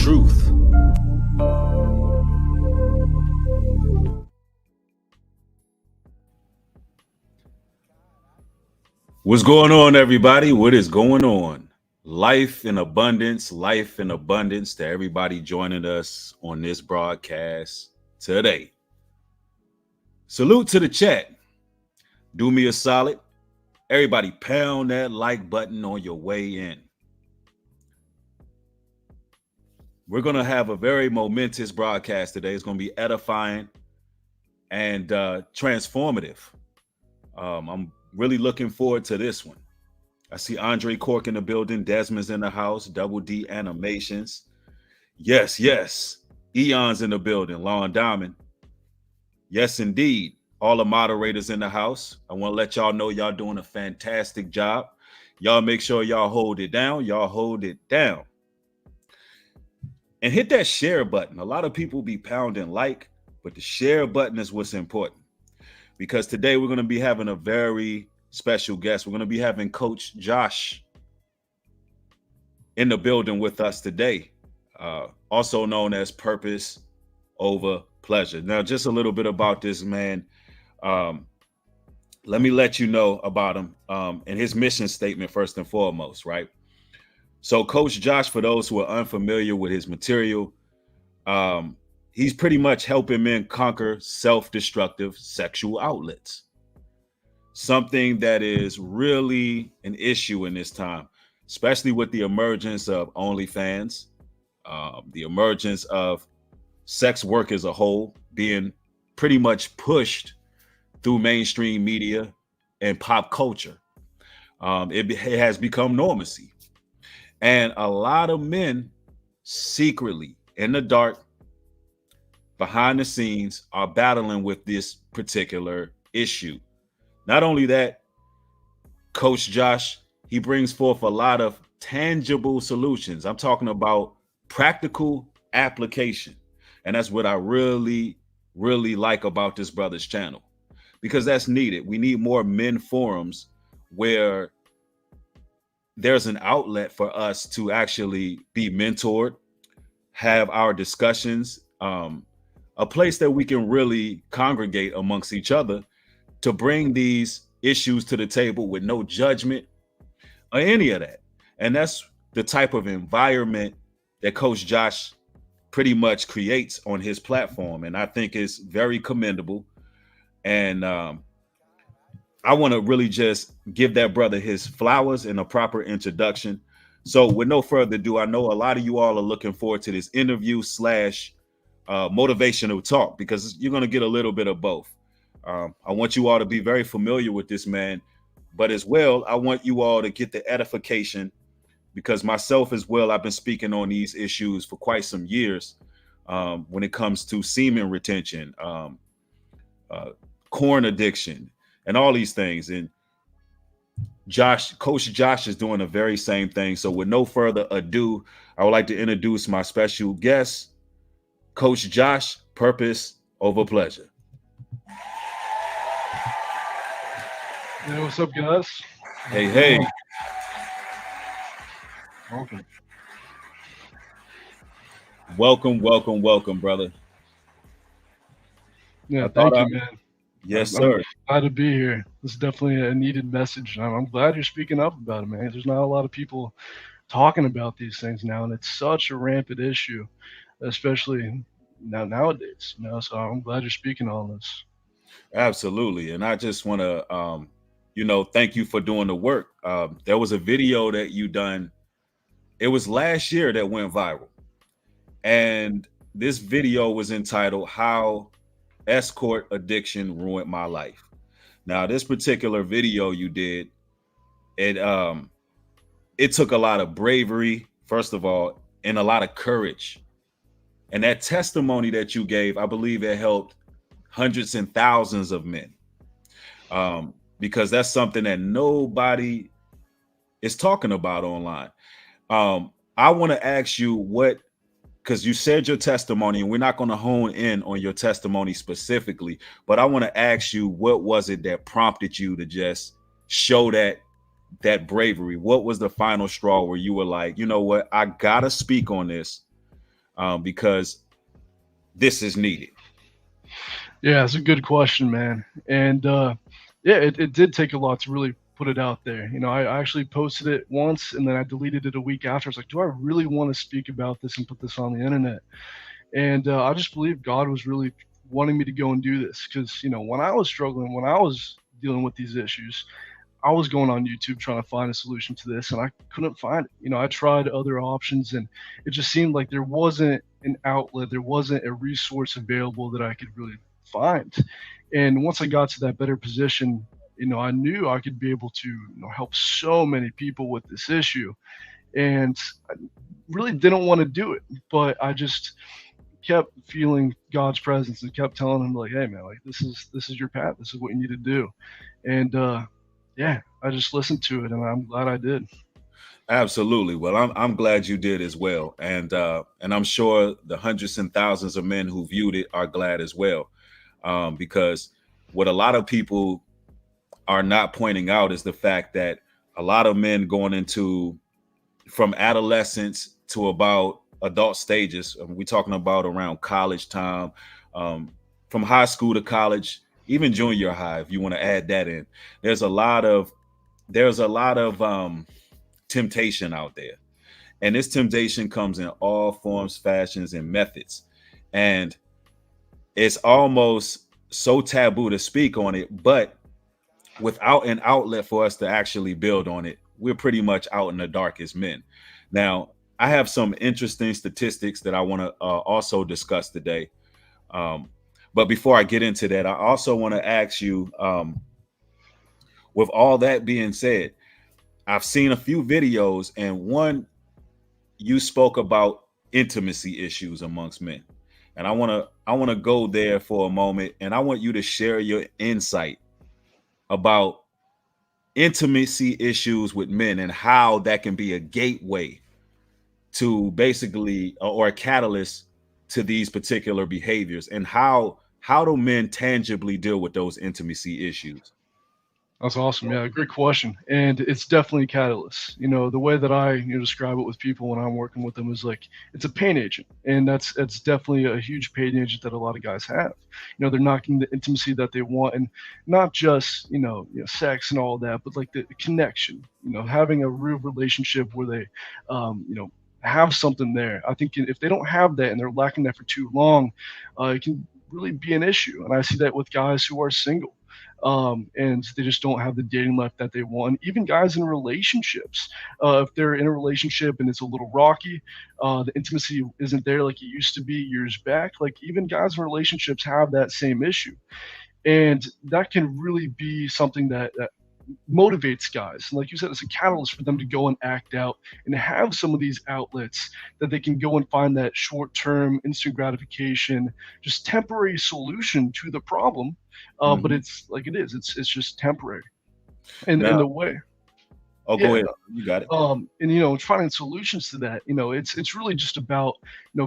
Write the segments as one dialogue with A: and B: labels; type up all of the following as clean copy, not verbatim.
A: truth. What's going on, everybody? What is going on? Life in abundance to everybody joining us on this broadcast today. Salute to the chat. Do me a solid. Everybody pound that like button on your way in. We're going to have a very momentous broadcast today. It's going to be edifying and transformative. I'm really looking forward to this one. I see Andre Cork in the building. Desmond's in the house. Double D Animations. Yes. Eon's in the building. Lon Diamond. Yes, indeed. All the moderators in the house. I want to let y'all know y'all doing a fantastic job. Y'all make sure y'all hold it down. And hit that share button. A lot of people be pounding like, but the share button is what's important. Because today we're going to be having a very special guest. We're going to be having Coach Josh in the building with us today, also known as Purpose Over Pleasure. Now, just a little bit about this man. Let me let you know about him and his mission statement first and foremost, right? So Coach Josh, for those who are unfamiliar with his material, he's pretty much helping men conquer self-destructive sexual outlets. Something that is really an issue in this time, especially with the emergence of OnlyFans, the emergence of sex work as a whole being pretty much pushed through mainstream media and pop culture. It has become normacy. And a lot of men secretly in the dark, behind the scenes, are battling with this particular issue. Not only that, Coach Josh, he brings forth a lot of tangible solutions. I'm talking about practical application. And that's what I really, really like about this brother's channel, because that's needed. We need more men forums where there's an outlet for us to actually be mentored, have our discussions, a place that we can really congregate amongst each other to bring these issues to the table with no judgment or any of that. And that's the type of environment that Coach Josh pretty much creates on his platform. And I think it's very commendable. And I want to really just give that brother his flowers and a proper introduction. So with no further ado, I know a lot of you all are looking forward to this interview / motivational talk, because you're going to get a little bit of both. I want you all to be very familiar with this man, but as well, I want you all to get the edification, because myself as well, I've been speaking on these issues for quite some years when it comes to semen retention, corn addiction, and all these things. And Coach Josh is doing the very same thing. So with no further ado, I would like to introduce my special guest, Coach Josh, Purpose Over Pleasure.
B: Yeah, what's up, guys?
A: Hey.
B: Okay.
A: Welcome, brother.
B: Yeah, thank you, man.
A: Yes, sir.
B: I'm glad to be here. This is definitely a needed message. I'm glad you're speaking up about it, man. There's not a lot of people talking about these things now, and it's such a rampant issue, especially nowadays. So I'm glad you're speaking on this.
A: Absolutely. And I just want to thank you for doing the work. There was a video that you done. It was last year that went viral. And this video was entitled "How Escort Addiction Ruined My Life." Now, this particular video you did, it took a lot of bravery, first of all, and a lot of courage. And that testimony that you gave, I believe it helped hundreds and thousands of men, because that's something that nobody is talking about online. I want to ask you because you said your testimony, and we're not going to hone in on your testimony specifically, but I want to ask you, what was it that prompted you to just show that bravery? What was the final straw where you were like, you know what, I got to speak on this because this is needed.
B: Yeah, it's a good question, man. And yeah, it did take a lot to really put it out there. I actually posted it once and then I deleted it a week after. I was like, do I really want to speak about this and put this on the internet? And I just believe God was really wanting me to go and do this because, when I was struggling, when I was dealing with these issues, I was going on YouTube trying to find a solution to this and I couldn't find it. I tried other options and it just seemed like there wasn't an outlet, there wasn't a resource available that I could really find. And once I got to that better position, I knew I could be able to help so many people with this issue. And I really didn't want to do it, but I just kept feeling God's presence and kept telling him like, hey man, like this is your path. This is what you need to do. And yeah, I just listened to it and I'm glad I did.
A: Absolutely. Well, I'm glad you did as well, and I'm sure the hundreds and thousands of men who viewed it are glad as well, because what a lot of people are not pointing out is the fact that a lot of men going into from adolescence to about adult stages. We're talking about around college time, from high school to college, even junior high, if you want to add that in. There's a lot of temptation out there, and this temptation comes in all forms, fashions, and methods, and it's almost so taboo to speak on it. But without an outlet for us to actually build on it, we're pretty much out in the dark as men. Now, I have some interesting statistics that I want to also discuss today. But before I get into that, I also want to ask you, with all that being said, I've seen a few videos, and one, you spoke about intimacy issues amongst men. And I want to go there for a moment, and I want you to share your insight about intimacy issues with men and how that can be a gateway to basically or a catalyst to these particular behaviors, and how do men tangibly deal with those intimacy issues?
B: That's awesome. Yeah, great question. And it's definitely a catalyst. The way that I describe it with people when I'm working with them is like it's a pain agent. And that's definitely a huge pain agent that a lot of guys have. They're not getting the intimacy that they want, and not just, sex and all that, but like the connection, having a real relationship where they have something there. I think if they don't have that and they're lacking that for too long, it can really be an issue. And I see that with guys who are single, and they just don't have the dating life that they want. Even guys in relationships, if they're in a relationship and it's a little rocky, the intimacy isn't there like it used to be years back. Like even guys in relationships have that same issue, and that can really be something that motivates guys. And like you said, it's a catalyst for them to go and act out and have some of these outlets that they can go and find that short-term instant gratification, just temporary solution to the problem. But it's like it's just temporary. And in
A: Now,
B: the way,
A: oh,
B: yeah.
A: go ahead. You got it.
B: And finding solutions to that, it's really just about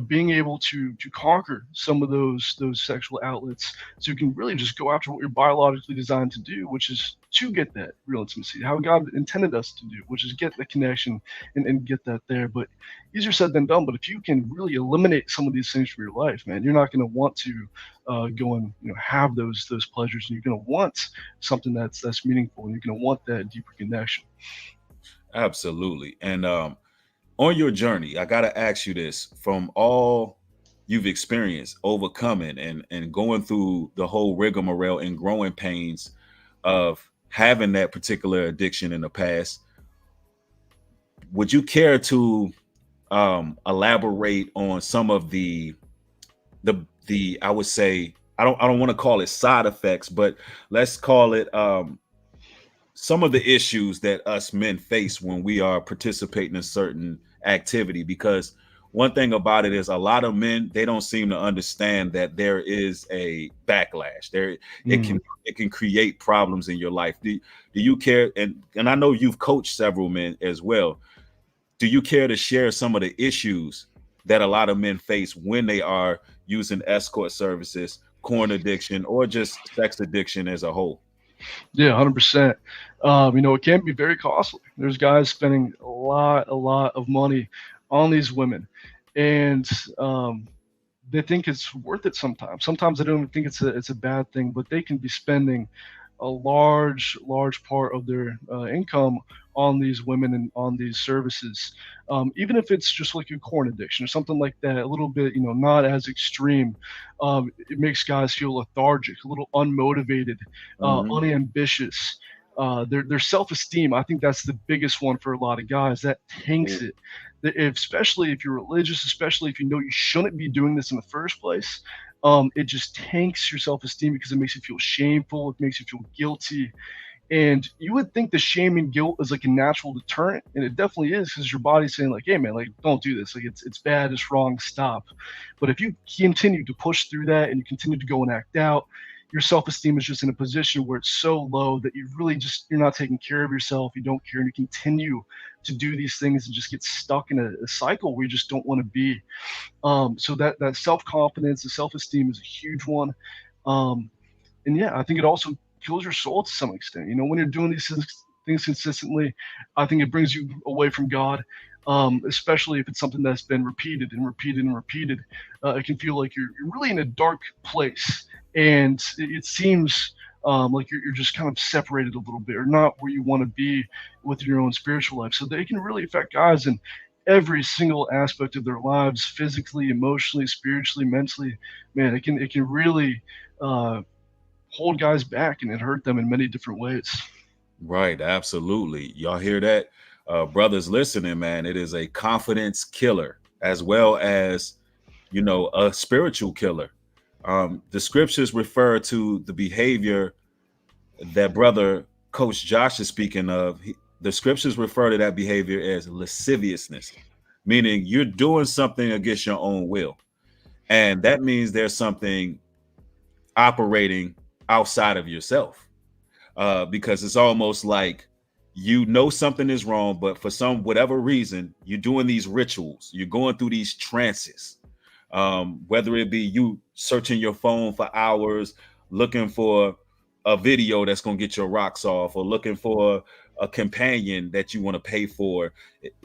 B: being able to conquer some of those sexual outlets, so you can really just go after what you're biologically designed to do, which is to get that real intimacy, how God intended us to do, which is get the connection and get that there. But easier said than done. But if you can really eliminate some of these things from your life, man, you're not going to want to go and have those pleasures, and you're going to want something that's meaningful, and you're going to want that deeper connection.
A: Absolutely. And on your journey, I got to ask you this: from all you've experienced, overcoming and going through the whole rigmarole and growing pains of having that particular addiction in the past, would you care to elaborate on some of the I would say, I don't want to call it side effects, but let's call it some of the issues that us men face when we are participating in certain activity? Because one thing about it is a lot of men, they don't seem to understand that there is a backlash there. It can create problems in your life. Do you care? And I know you've coached several men as well. Do you care to share some of the issues that a lot of men face when they are using escort services, porn addiction, or just sex addiction as a whole?
B: Yeah, 100%. It can be very costly. There's guys spending a lot of money on these women, and they think it's worth it sometimes. Sometimes they don't even think it's a bad thing, but they can be spending a large part of their income on these women and on these services, even if it's just like a corn addiction or something like that, a little bit, not as extreme. It makes guys feel lethargic, a little unmotivated,
A: Hmm.
B: unambitious. Their self-esteem, I think that's the biggest one for a lot of guys. That tanks it. Especially if you're religious, especially if you know you shouldn't be doing this in the first place, it just tanks your self-esteem because it makes you feel shameful. It makes you feel guilty. And you would think the shame and guilt is like a natural deterrent, and it definitely is because your body's saying like, "Hey, man, like don't do this. Like it's bad, it's wrong, stop." But if you continue to push through that and you continue to go and act out, your self-esteem is just in a position where it's so low that you're not taking care of yourself. You don't care, and you continue to do these things and just get stuck in a cycle where you just don't want to be. So that self-confidence, the self-esteem is a huge one. Um, and yeah, I think it also kills your soul to some extent. When you're doing these things consistently, I think it brings you away from God. Especially if it's something that's been repeated and repeated and repeated, it can feel like you're really in a dark place, and it seems like you're just kind of separated a little bit, or not where you want to be with your own spiritual life. So they can really affect guys in every single aspect of their lives, physically, emotionally, spiritually, mentally. Man, it can really uh, hold guys back, and it hurt them in many different ways.
A: Right, absolutely. Y'all hear that? Brothers listening, man, it is a confidence killer as well as, a spiritual killer. The scriptures refer to the behavior that brother Coach Josh is speaking of. The scriptures refer to that behavior as lasciviousness, meaning you're doing something against your own will. And that means there's something operating outside of yourself, because it's almost like something is wrong, but for some whatever reason, you're doing these rituals, you're going through these trances, whether it be you searching your phone for hours, looking for a video that's going to get your rocks off, or looking for a companion that you want to pay for.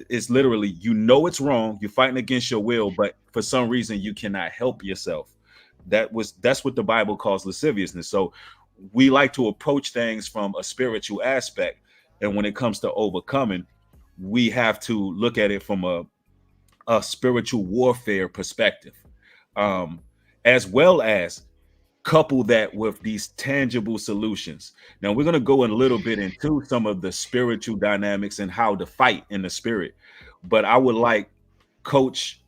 A: It's literally, it's wrong, you're fighting against your will, but for some reason you cannot help yourself. That's what the Bible calls lasciviousness. So we like to approach things from a spiritual aspect, and when it comes to overcoming, we have to look at it from a spiritual warfare perspective, um, as well as couple that with these tangible solutions. Now we're going to go in a little bit into some of the spiritual dynamics and how to fight in the spirit, but I would like Coach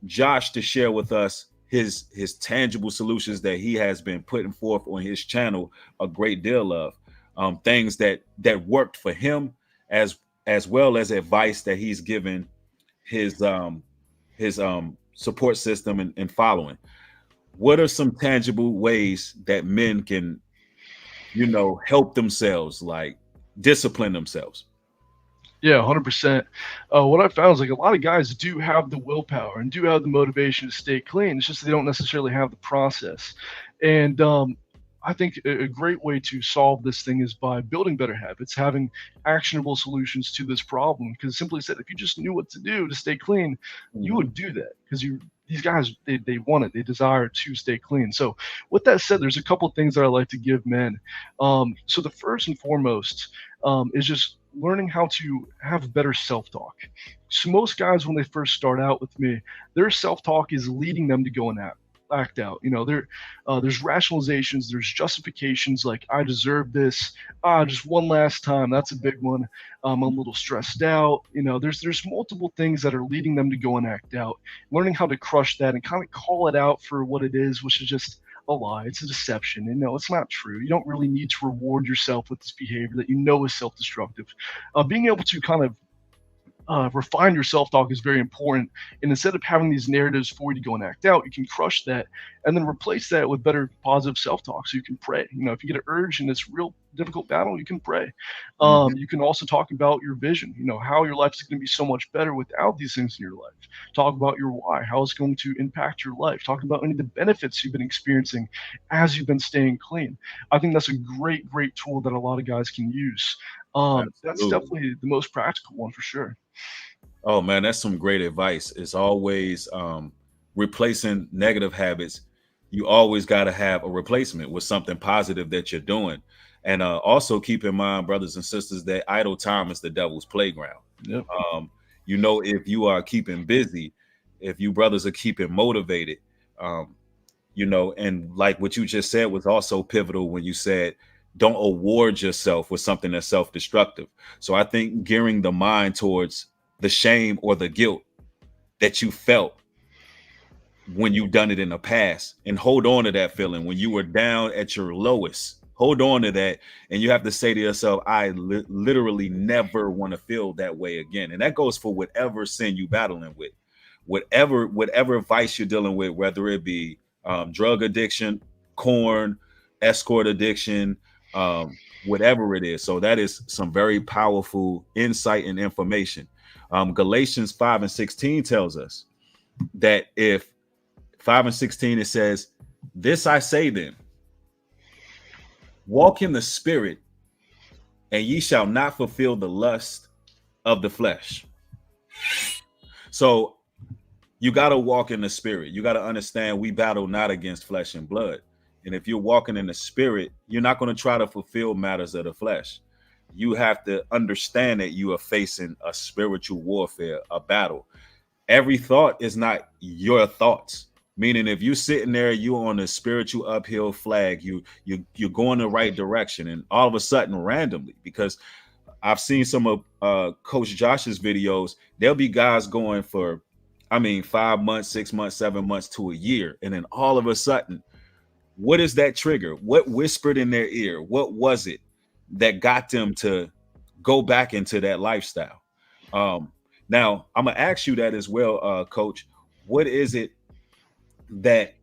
A: Josh to share with us his tangible solutions that he has been putting forth on his channel a great deal of, things that worked for him, as well as advice that he's given his support system and following. What are some tangible ways that men can, help themselves, like discipline themselves?
B: Yeah, 100%. What I found is like a lot of guys do have the willpower and do have the motivation to stay clean. It's just they don't necessarily have the process. And I think a great way to solve this thing is by building better habits, having actionable solutions to this problem. Because simply said, if you just knew what to do to stay clean, you
A: Mhm.
B: would do that. Because these guys, they want it, they desire to stay clean. So, with that said, there's a couple things that I like to give men. So the first and foremost is just learning how to have better self-talk. So most guys, when they first start out with me, their self-talk is leading them to go and act out. There's rationalizations, there's justifications like I deserve this. Just one last time. That's a big one. I'm a little stressed out. There's multiple things that are leading them to go and act out. Learning how to crush that and kind of call it out for what it is, which is just a lie. It's a deception. And no, it's not true. You don't really need to reward yourself with this behavior that you know is self-destructive. Being able to kind of refine your self-talk is very important. And instead of having these narratives for you to go and act out, you can crush that and then replace that with better positive self-talk. So you can pray. If you get an urge in this real difficult battle, you can pray.
A: Mhm.
B: You can also talk about your vision. How your life is going to be so much better without these things in your life. Talk about your why, how it's going to impact your life. Talk about any of the benefits you've been experiencing as you've been staying clean. I think that's a great tool that a lot of guys can use. That's
A: Absolutely.
B: definitely the most practical one for sure.
A: Oh man, that's some great advice. It's always replacing negative habits. You always got to have a replacement with something positive that you're doing. And also keep in mind, brothers and sisters, that idle time is the devil's playground.
B: Yep.
A: Um, if you are keeping busy, if you brothers are keeping motivated, um, and like what you just said was also pivotal when you said, don't award yourself with something that's self-destructive. So I think gearing the mind towards the shame or the guilt that you felt when you done it in the past, and hold on to that feeling when you were down at your lowest. Hold on to that, and you have to say to yourself, I literally never want to feel that way again. And that goes for whatever sin you battling with, whatever vice you're dealing with, whether it be drug addiction, corn, escort addiction, whatever it is. So that is some very powerful insight and information. Galatians 5:16 tells us that if 5:16, it says, this I say then, walk in the spirit, and ye shall not fulfill the lust of the flesh. So you got to walk in the spirit. You got to understand we battle not against flesh and blood. And if you're walking in the spirit, you're not going to try to fulfill matters of the flesh. You have to understand that you are facing a spiritual warfare, a battle. Every thought is not your thoughts. Meaning, if you're sitting there, you're on a spiritual uphill flag. You're going the right direction, and all of a sudden, randomly, because I've seen some of Coach Josh's videos. There'll be guys going for, 5 months, 6 months, 7 months to a year, and then all of a sudden, what is that trigger? What whispered in their ear? What was it that got them to go back into that lifestyle? Now, I'm gonna ask you that as well, Coach. What is it that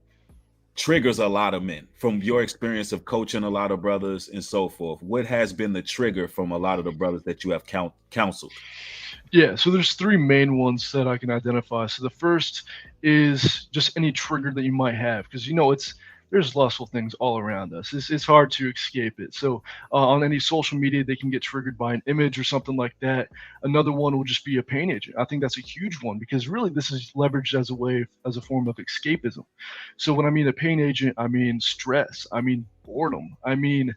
A: triggers a lot of men from your experience of coaching a lot of brothers and so forth? What has been the trigger from a lot of the brothers that you have counseled?
B: Yeah, so there's three main ones that I can identify. So the first is just any trigger that you might have, because there's lustful things all around us. It's hard to escape it. So on any social media, they can get triggered by an image or something like that. Another one will just be a pain agent. I think that's a huge one, because really this is leveraged as a form of escapism. So when I mean a pain agent, I mean stress, I mean boredom, I mean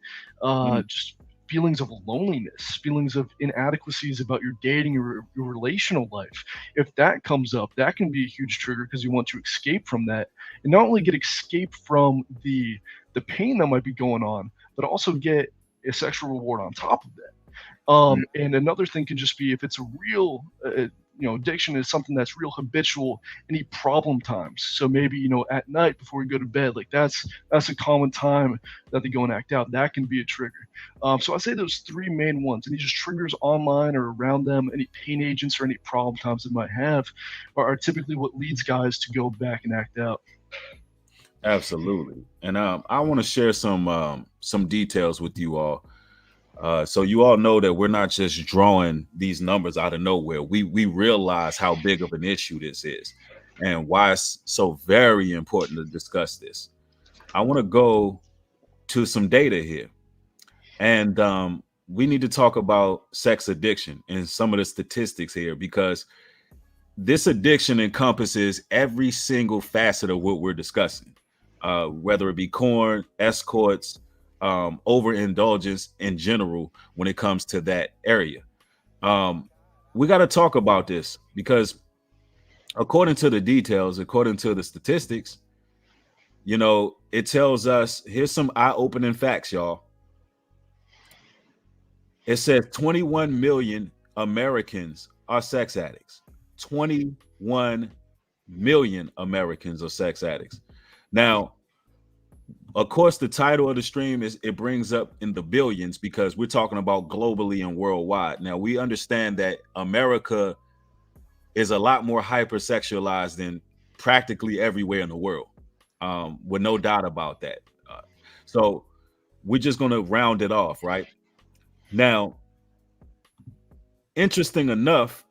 B: just feelings of loneliness, feelings of inadequacies about your dating or your relational life. If that comes up, that can be a huge trigger, because you want to escape from that, and not only get escape from the pain that might be going on, but also get a sexual reward on top of that. And another thing can just be if it's a real addiction is something that's real habitual, any problem times. So maybe, at night before you go to bed, like that's a common time that they go and act out. That can be a trigger. So I say those three main ones, any just triggers online or around them, any pain agents or any problem times they might have are typically what leads guys to go back and act out.
A: Absolutely. And I want to share some details with you all. So you all know that we're not just drawing these numbers out of nowhere. We realize how big of an issue this is and why it's so very important to discuss this. I want to go to some data here, and we need to talk about sex addiction and some of the statistics here, because this addiction encompasses every single facet of what we're discussing, whether it be corn, escorts, overindulgence in general when it comes to that area. We got to talk about this, because according to the details, according to the statistics, it tells us, here's some eye-opening facts, y'all. It says 21 million Americans are sex addicts. 21 million Americans are sex addicts. Now, of course, the title of the stream it brings up in the billions, because we're talking about globally and worldwide. Now, we understand that America is a lot more hypersexualized than practically everywhere in the world, with no doubt about that. So we're just going to round it off, right? Now, interesting enough,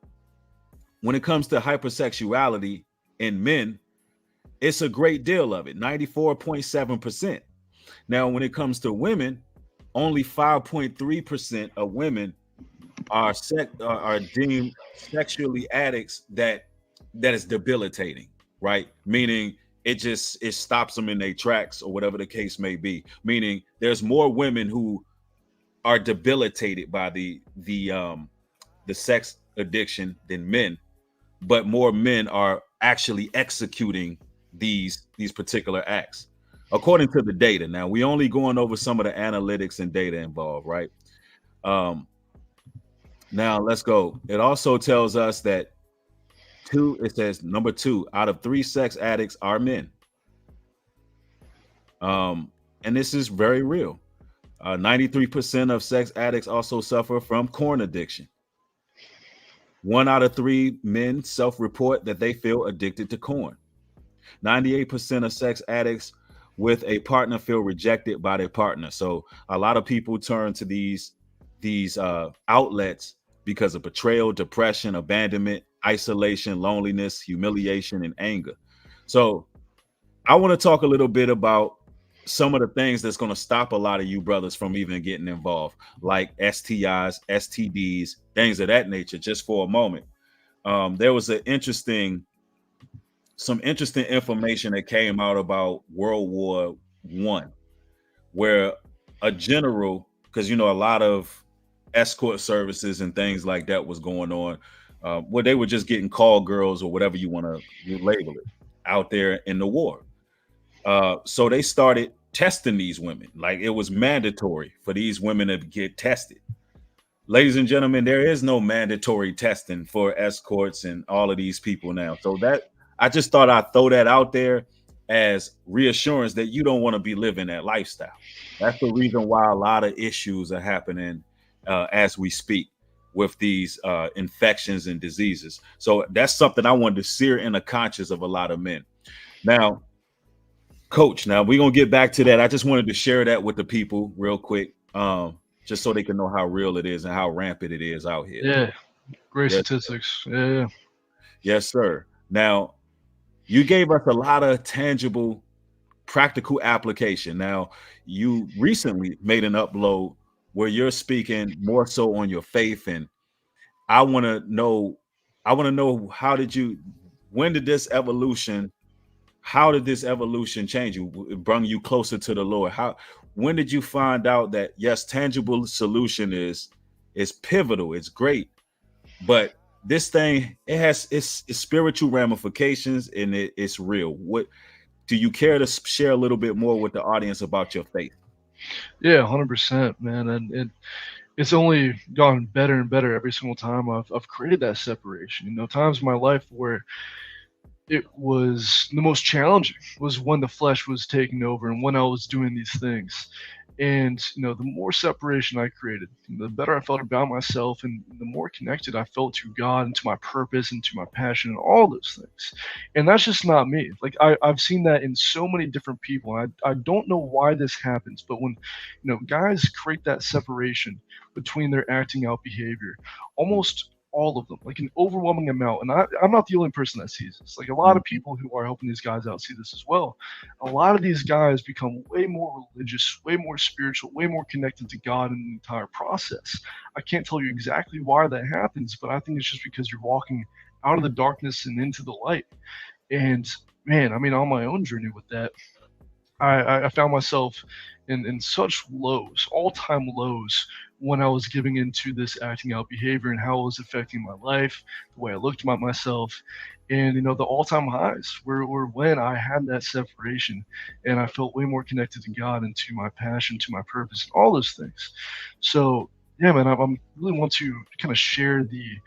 A: when it comes to hypersexuality in men, it's a great deal of it, 94.7%. Now, when it comes to women, only 5.3% of women are deemed sexually addicts that is debilitating, right? Meaning it stops them in their tracks or whatever the case may be. Meaning there's more women who are debilitated by the sex addiction than men, but more men are actually executing these particular acts according to the data. Now we only going over some of the analytics and data involved, right? um Now let's go. It also tells us that it says number 2 out of 3 sex addicts are men. And this is very real. 93% of sex addicts also suffer from corn addiction. 1 out of 3 men self-report that they feel addicted to corn. 98% of sex addicts with a partner feel rejected by their partner. So a lot of people turn to these outlets because of betrayal, depression, abandonment, isolation, loneliness, humiliation, and anger. So I want to talk a little bit about some of the things that's going to stop a lot of you brothers from even getting involved, like STIs, STDs, things of that nature, just for a moment. There was some interesting information that came out about World War One, where a general, because a lot of escort services and things like that was going on, where they were just getting call girls or whatever you want to label it out there in the war. So they started testing these women. Like it was mandatory for these women to get tested. Ladies and gentlemen, there is no mandatory testing for escorts and all of these people now. So that I just thought I'd throw that out there as reassurance that you don't want to be living that lifestyle. That's the reason why a lot of issues are happening as we speak with these infections and diseases. So that's something I wanted to sear in the conscience of a lot of men. Now, Coach, now we're gonna get back to that. I just wanted to share that with the people real quick, just so they can know how real it is and how rampant it is out here.
B: Yeah, great
A: Yes,
B: statistics. Yeah.
A: yes, sir. Now, you gave us a lot of tangible, practical application. Now, you recently made an upload where you're speaking more so on your faith, and I want to know, how did you, when did this evolution? How did this evolution change you? It bring you closer to the Lord. When did you find out that yes, tangible solution is pivotal, it's great, but this thing it has its spiritual ramifications and it's real. What do you care to share a little bit more with the audience about your faith?
B: Yeah, 100%, man. And it's only gotten better and better every single time I've created that separation. Times in my life where it was the most challenging was when the flesh was taking over and when I was doing these things. And the more separation I created, the better I felt about myself, and the more connected I felt to God and to my purpose and to my passion and all those things. And that's just not me. Like I've seen that in so many different people. And I don't know why this happens, but when guys create that separation between their acting out behavior, almost all of them, like an overwhelming amount. And I'm not the only person that sees this. Like a lot of people who are helping these guys out see this as well. A lot of these guys become way more religious, way more spiritual, way more connected to God in the entire process. I can't tell you exactly why that happens, but I think it's just because you're walking out of the darkness and into the light. And man, I mean, on my own journey with that, I found myself in such lows, all-time lows, when I was giving into this acting out behavior and how it was affecting my life, the way I looked at myself, and the all-time highs were when I had that separation, and I felt way more connected to God and to my passion, to my purpose, and all those things. So yeah, man, I really want to kind of share the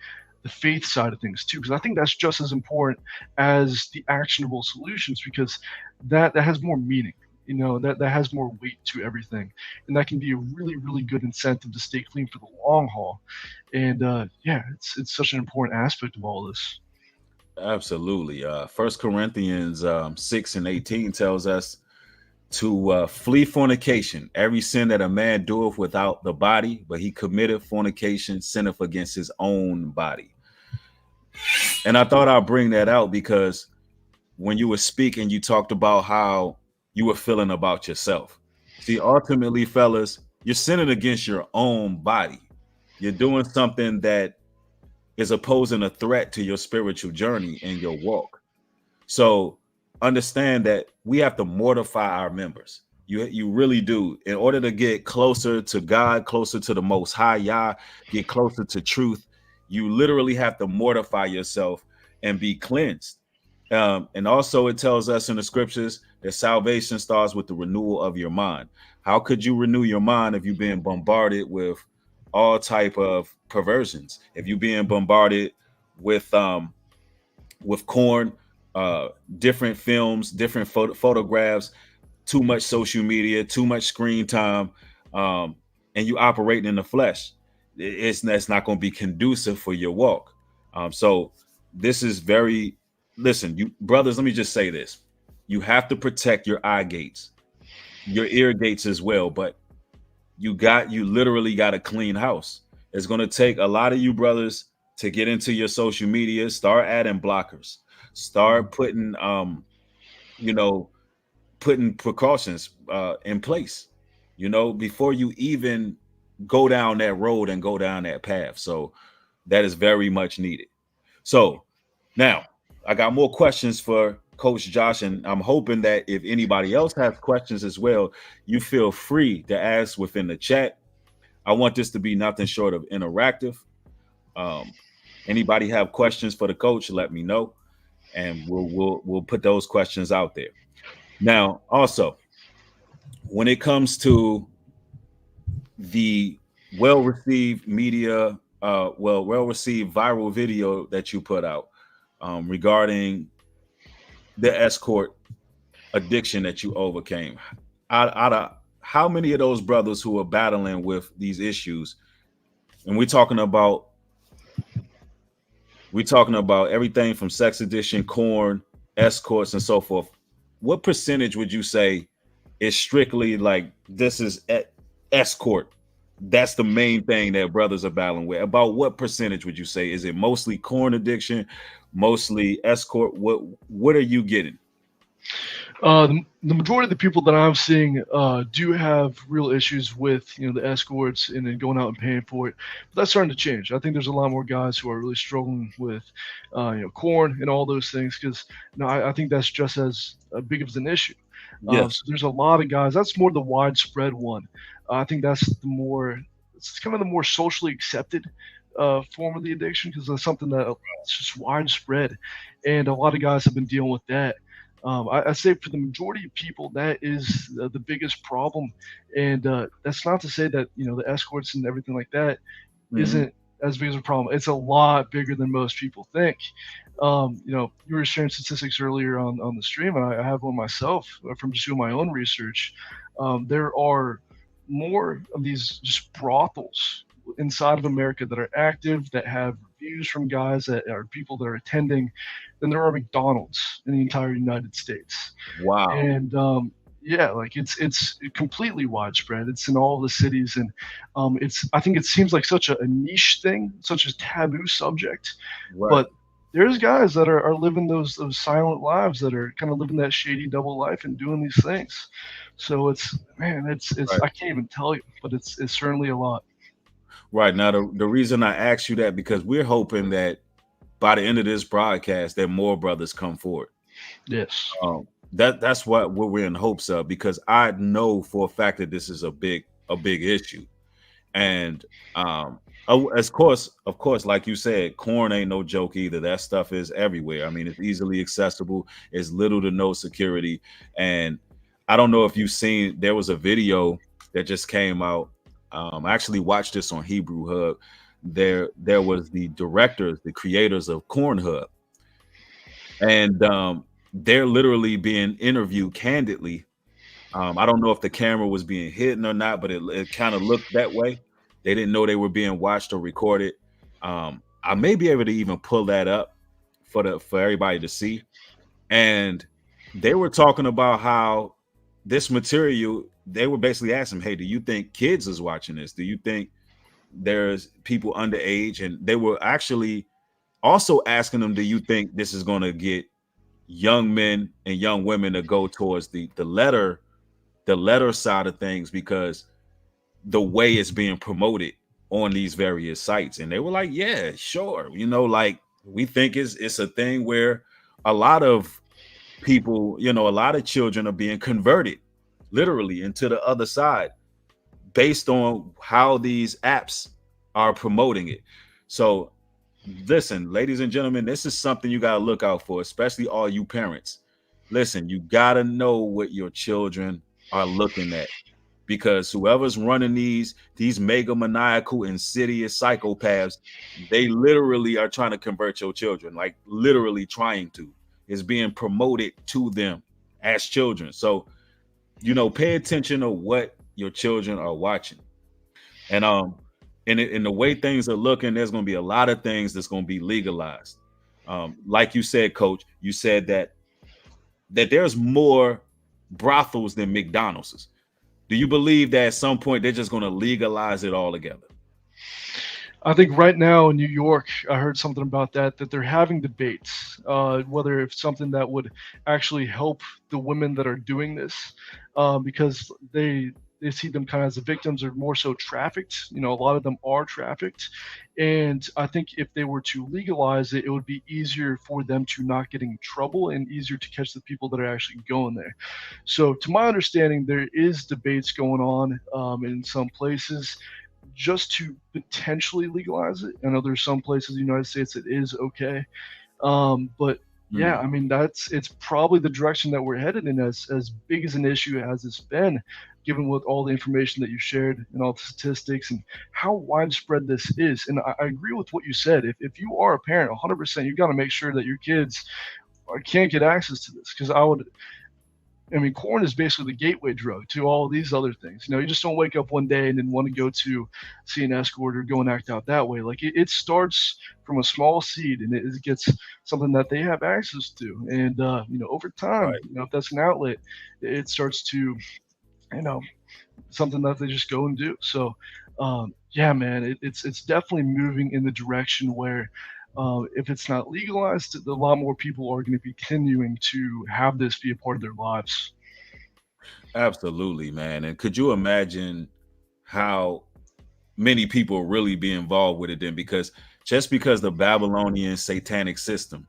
B: faith side of things too, because I think that's just as important as the actionable solutions, because that has more meaning. That has more weight to everything, and that can be a really, really good incentive to stay clean for the long haul. And yeah, it's such an important aspect of all this.
A: Absolutely. First Corinthians 6:18 tells us to flee fornication. Every sin that a man doeth without the body, but he committeth fornication, sinneth against his own body. And I thought I'd bring that out because when you were speaking, you talked about how you were feeling about yourself. See, ultimately, fellas, you're sinning against your own body. You're doing something that is opposing a threat to your spiritual journey and your walk. So understand that we have to mortify our members. You really do. In order to get closer to God, closer to the Most High Yah, get closer to truth, you literally have to mortify yourself and be cleansed. And also, it tells us in the scriptures that salvation starts with the renewal of your mind. How could you renew your mind if you're being bombarded with all type of perversions? If you're being bombarded with corn, uh, different films, different photographs, too much social media, too much screen time, and you operating in the flesh, it's that's not going to be conducive for your walk. So this is very listen, you brothers. Let me just say this: you have to protect your eye gates, your ear gates as well. But you literally got a clean house. It's going to take a lot of you brothers to get into your social media, start adding blockers, start putting you know putting precautions in place, before you even go down that road and go down that path. So that is very much needed. So now I got more questions for Coach Josh, and I'm hoping that if anybody else has questions as well, you feel free to ask within the chat. I want this to be nothing short of interactive. Um, Anybody have questions for the coach? Let me know, and we'll put those questions out there. Now, also, when it comes to the well-received media, well-received viral video that you put out regarding the escort addiction that you overcame, out of how many of those brothers who are battling with these issues, and we're talking about everything from sex addiction, corn, escorts, and so forth. What percentage would you say is strictly like this is escort? That's the main thing that brothers are battling with. About what percentage would you say? Is it mostly corn addiction, mostly escort? What are you getting?
B: The majority of the people that I'm seeing do have real issues with the escorts and then going out and paying for it. But that's starting to change. I think there's a lot more guys who are really struggling with corn and all those things because I think that's just as big of an issue.
A: Yes.
B: So there's a lot of guys. That's more the widespread one. I think it's kind of the more socially accepted form of the addiction because it's something that it's just widespread, and a lot of guys have been dealing with that. I say for the majority of people, that is the biggest problem, and that's not to say that the escorts and everything like that
A: Mhm.
B: not as big as a problem. It's a lot bigger than most people think. You were sharing statistics earlier on the stream, and I have one myself from just doing my own research. There are more of these just brothels inside of America that are active, that have reviews from guys that are people that are attending, than there are McDonald's in the entire United States.
A: Wow.
B: And yeah, like it's completely widespread. It's in all the cities, and I think it seems like such a niche thing, such a taboo subject,
A: Right.
B: but there's guys that are living those silent lives that are kind of living that shady double life and doing these things. So it's
A: Right.
B: I can't even tell you, but it's certainly a lot.
A: Right. Now, the reason I asked you that because we're hoping that by the end of this broadcast, that more brothers come forward.
B: Yes.
A: That's what we're in hopes of because I know for a fact that this is a big issue. And of course, like you said, corn ain't no joke either. That stuff is everywhere. I mean, it's easily accessible. It's little to no security. And I don't know if you've seen. There was a video that just came out. I actually watched this on Hebrew Hub. There was the directors, the creators of Corn Hub, and they're literally being interviewed candidly. I don't know if the camera was being hidden or not, but it kind of looked that way. They didn't know they were being watched or recorded. I may be able to even pull that up for everybody to see. And they were talking about how this material. They were basically asking, "Hey, do you think kids is watching this? Do you think there's people underage?" And they were actually also asking them, "Do you think this is going to get young men and young women to go towards the letter side of things because the way it's being promoted. on these various sites. And they were like, yeah, sure. You know, like we think it's a thing where a lot of people, you know, a lot of children are being converted literally into the other side based on how these apps are promoting it. So listen, ladies and gentlemen, this is something you got to look out for, especially all you parents. Listen, you got to know what your children are looking at, because whoever's running these mega maniacal insidious psychopaths, they literally are trying to convert your children, like literally trying to. Is being promoted to them as children. So, you know, pay attention to what your children are watching. And in the way things are looking, there's going to be a lot of things that's going to be legalized. Like you said, Coach, you said that there's more brothels than McDonald's. Do you believe that at some point they're just going to legalize it all together?
B: I think right now in New York, I heard something about that they're having debates, whether it's something that would actually help the women that are doing this, because they see them kind of as the victims or more so trafficked. You know, a lot of them are trafficked, and I think if they were to legalize it, it would be easier for them to not get in trouble and easier to catch the people that are actually going there. So, to my understanding, there is debates going on in some places just to potentially legalize it. I know there's some places in the United States that is okay, but yeah, I
A: Hmm.
B: mean it's probably the direction that we're headed in. As big as an issue as it's been, given with all the information that you shared and all the statistics and how widespread this is. And I agree with what you said. If you are a parent, 100%, you got to make sure that your kids can't get access to this, because I mean, corn is basically the gateway drug to all these other things. You know, you just don't wake up one day and then want to go to see an escort or go and act out that way. Like it starts from a small seed and it gets something that they have access to. And, you know, over time,
A: Right.
B: you know, if that's an outlet, it starts to, you know, something that they just go and do. So, yeah, man, it's definitely moving in the direction where if it's not legalized, a lot more people are going to be continuing to have this be a part of their lives.
A: Absolutely, man. And could you imagine how many people really be involved with it then? Because just because the Babylonian satanic system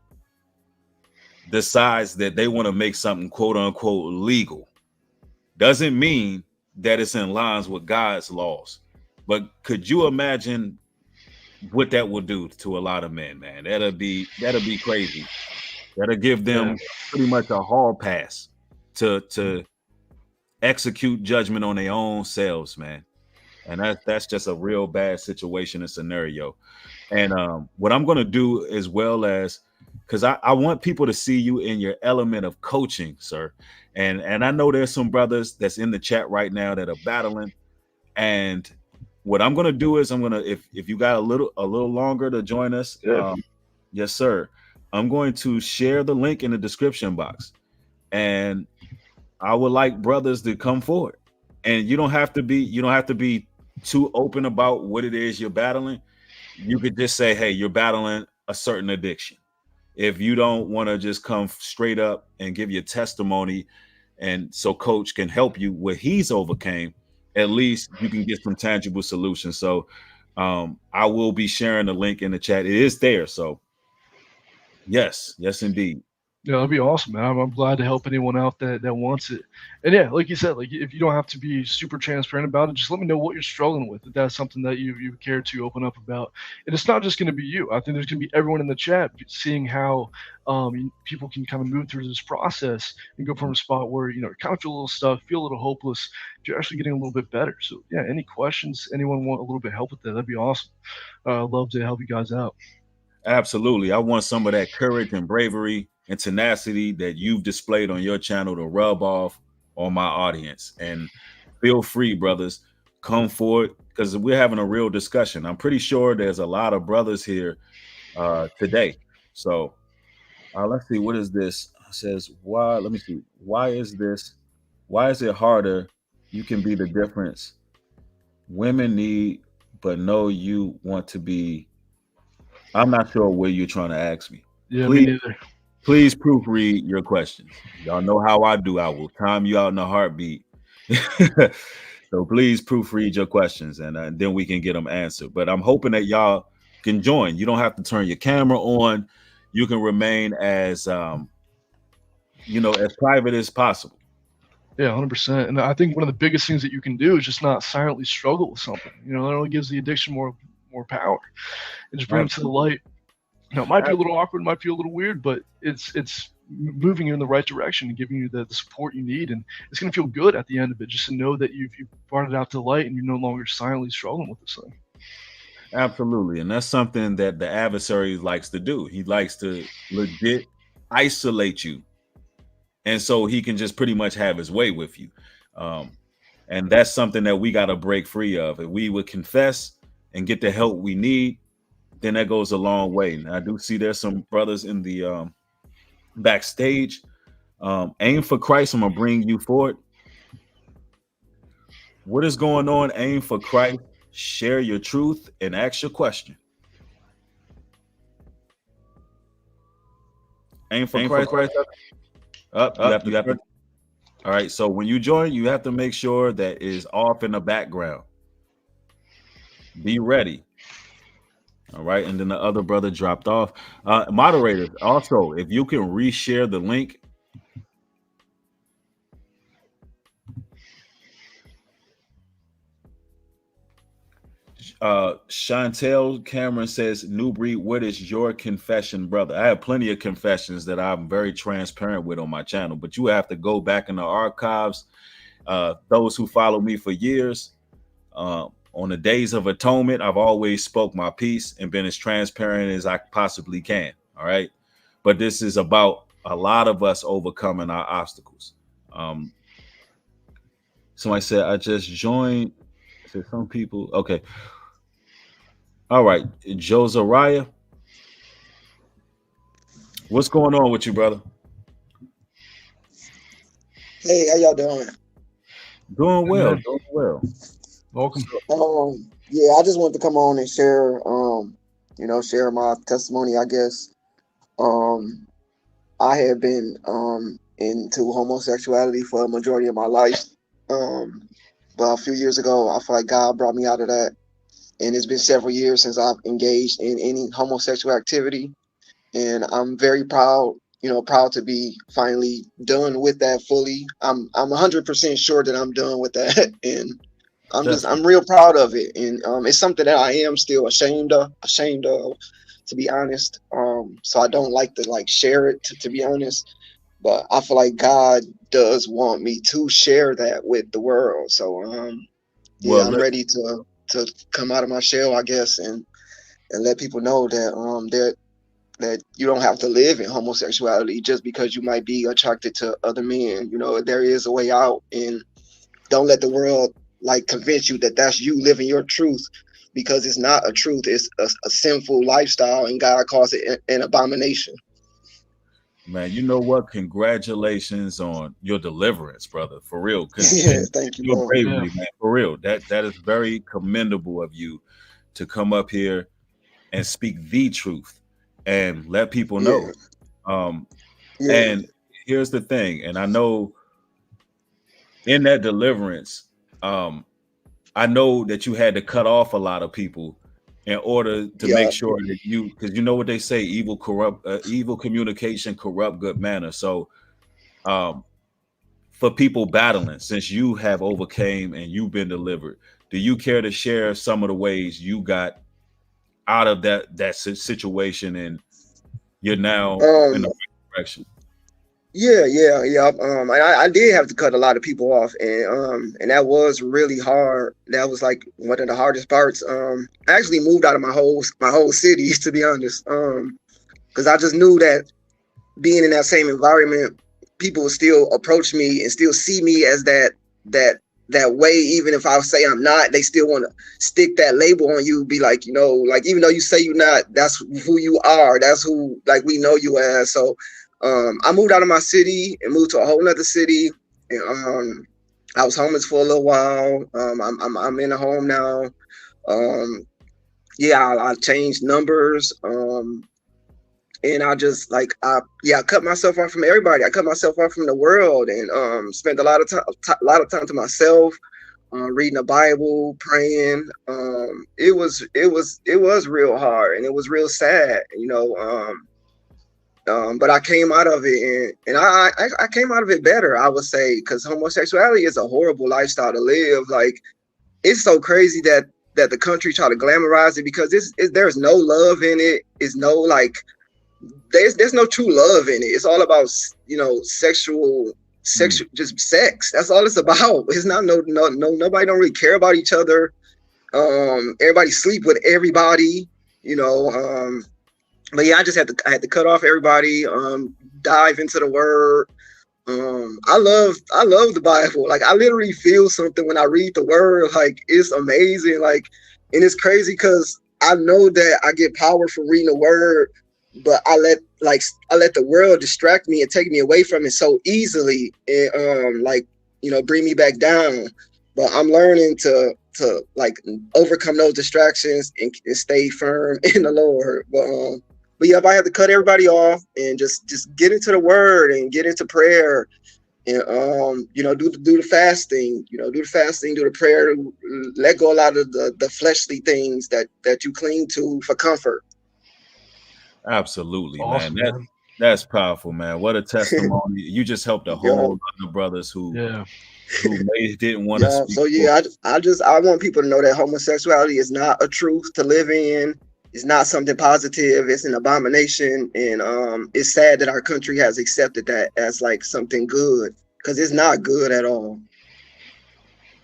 A: decides that they want to make something quote unquote legal doesn't mean that it's in lines with God's laws. But could you imagine what that would do to a lot of men, man? That'll be crazy. That'll give
B: Yeah.
A: them pretty much a hall pass to execute judgment on their own selves, man. And that's just a real bad situation and scenario. And what I'm going to do, as well as, because I want people to see you in your element of coaching, sir. And I know there's some brothers that's in the chat right now that are battling. And what I'm going to do is, I'm going to, if you got a little longer to join us,
B: Yeah.
A: yes, sir. I'm going to share the link in the description box, and I would like brothers to come forward. And you don't have to be too open about what it is you're battling. You could just say, hey, you're battling a certain addiction. If you don't want to just come straight up and give your testimony, and so coach can help you what he's overcame, at least you can get some tangible solutions. So I will be sharing the link in the chat. It is there. So yes, indeed.
B: Yeah, that'd be awesome, man. I'm glad to help anyone out that wants it. And yeah, like you said, like if you don't have to be super transparent about it, just let me know what you're struggling with. If that's something that you care to open up about, and it's not just going to be you. I think there's going to be everyone in the chat seeing how people can kind of move through this process and go from a spot where you kind of feel a little stuck, feel a little hopeless, to actually getting a little bit better. So yeah, any questions? Anyone want a little bit of help with that? That'd be awesome. I'd love to help you guys out.
A: Absolutely. I want some of that courage and bravery and tenacity that you've displayed on your channel to rub off on my audience. And feel free, brothers, come forward, because we're having a real discussion. I'm pretty sure there's a lot of brothers here today. So let's see. What is this? It says, why? Let me see. Why is this? Why is it harder? You can be the difference. Women need, but know you want to be. I'm not sure what you're trying to ask me.
B: Yeah, me
A: Please,
B: neither.
A: please proofread your questions. Y'all know how I do. I will time you out in a heartbeat. So please proofread your questions, and then we can get them answered. But I'm hoping that y'all can join. You don't have to turn your camera on. You can remain as as private as possible.
B: Yeah, 100%. And I think one of the biggest things that you can do is just not silently struggle with something. It only gives the addiction more power. And just bring them to the light. It might be a little awkward, might feel a little weird, but it's moving you in the right direction and giving you the support you need. And it's going to feel good at the end of it, just to know that you've brought it out to light and you're no longer silently struggling with this thing.
A: Absolutely. And that's something that the adversary likes to do. He likes to legit isolate you. And so he can just pretty much have his way with you. And that's something that we got to break free of. If we would confess and get the help we need, then that goes a long way. And I do see there's some brothers in the backstage. Aim for Christ. I'm going to bring you forward. What is going on? Aim for Christ. Share your truth and ask your question. Aim for Christ. All right. So when you join, you have to make sure that is off in the background. Be ready. All right. And then the other brother dropped off. Moderators, also, if you can reshare the link. Chantel Cameron says, New Breed, what is your confession, brother? I have plenty of confessions that I'm very transparent with on my channel, but you have to go back in the archives. Those who follow me for years, on the Days of Atonement, I've always spoke my piece and been as transparent as I possibly can. All right. But this is about a lot of us overcoming our obstacles. Somebody said, I just joined. Said some people. Okay. All right, Josiah, what's going on with you, brother?
C: Hey, how y'all doing?
A: Doing well, doing well.
B: Welcome.
C: Yeah, I just wanted to come on and share, share my testimony, I guess. I have been into homosexuality for a majority of my life. But a few years ago, I feel like God brought me out of that. And it's been several years since I've engaged in any homosexual activity. And I'm very proud to be finally done with that fully. I'm 100% sure that I'm done with that. And I'm real proud of it. And it's something that I am still ashamed of, to be honest. So I don't like to share it, to be honest. But I feel like God does want me to share that with the world. So I'm ready to come out of my shell, I guess, and let people know that that you don't have to live in homosexuality just because you might be attracted to other men. There is a way out, and don't let the world convince you that that's you living your truth, because it's not a truth. It's a sinful lifestyle, and God calls it an abomination.
A: Man, you know what? Congratulations on your deliverance, brother. For real.
C: Yeah, thank you.
A: Your bravery, man. For real. That is very commendable of you to come up here and speak the truth and let people know. And here's the thing. And I know in that deliverance, I know that you had to cut off a lot of people in order to make sure that because you know what they say, evil communication corrupt good manners. So for people battling, since you have overcame and you've been delivered, do you care to share some of the ways you got out of that situation and you're now in the right direction?
C: Yeah. I did have to cut a lot of people off, and that was really hard. That was one of the hardest parts. I actually moved out of my whole city, to be honest, because I just knew that being in that same environment, people would still approach me and still see me as that way. Even if I say I'm not, they still want to stick that label on you. Be like, even though you say you're not, that's who you are. That's who we know you as. So. I moved out of my city and moved to a whole nother city. And I was homeless for a little while. I'm in a home now. I changed numbers. And I just I cut myself off from everybody. I cut myself off from the world and spent a lot of time to myself. reading the Bible, praying. It was real hard and it was real sad, but I came out of it, and I came out of it better, I would say, because homosexuality is a horrible lifestyle to live. Like, it's so crazy that the country try to glamorize it, because there's no love in it. It's no, like, there's no true love in it. It's all about, sexual, just sex. That's all it's about. It's not nobody don't really care about each other. Everybody sleep with everybody, but yeah, I had to cut off everybody, dive into the word. I love the Bible. Like, I literally feel something when I read the word. Like, it's amazing. Like, and it's crazy because I know that I get power from reading the word, but I let the world distract me and take me away from it so easily, and bring me back down. But I'm learning to like overcome those distractions and stay firm in the Lord. But yeah, if I have to cut everybody off and just get into the word and get into prayer, and do the fasting, do the prayer, let go a lot of the fleshly things that you cling to for comfort.
A: Absolutely,
B: Awesome,
A: man. That's powerful, man. What a testimony. You just helped a whole lot of brothers who didn't want to speak.
C: So yeah, I want people to know that homosexuality is not a truth to live in. It's not something positive. It's an abomination, and it's sad that our country has accepted that as like something good, because it's not good at all.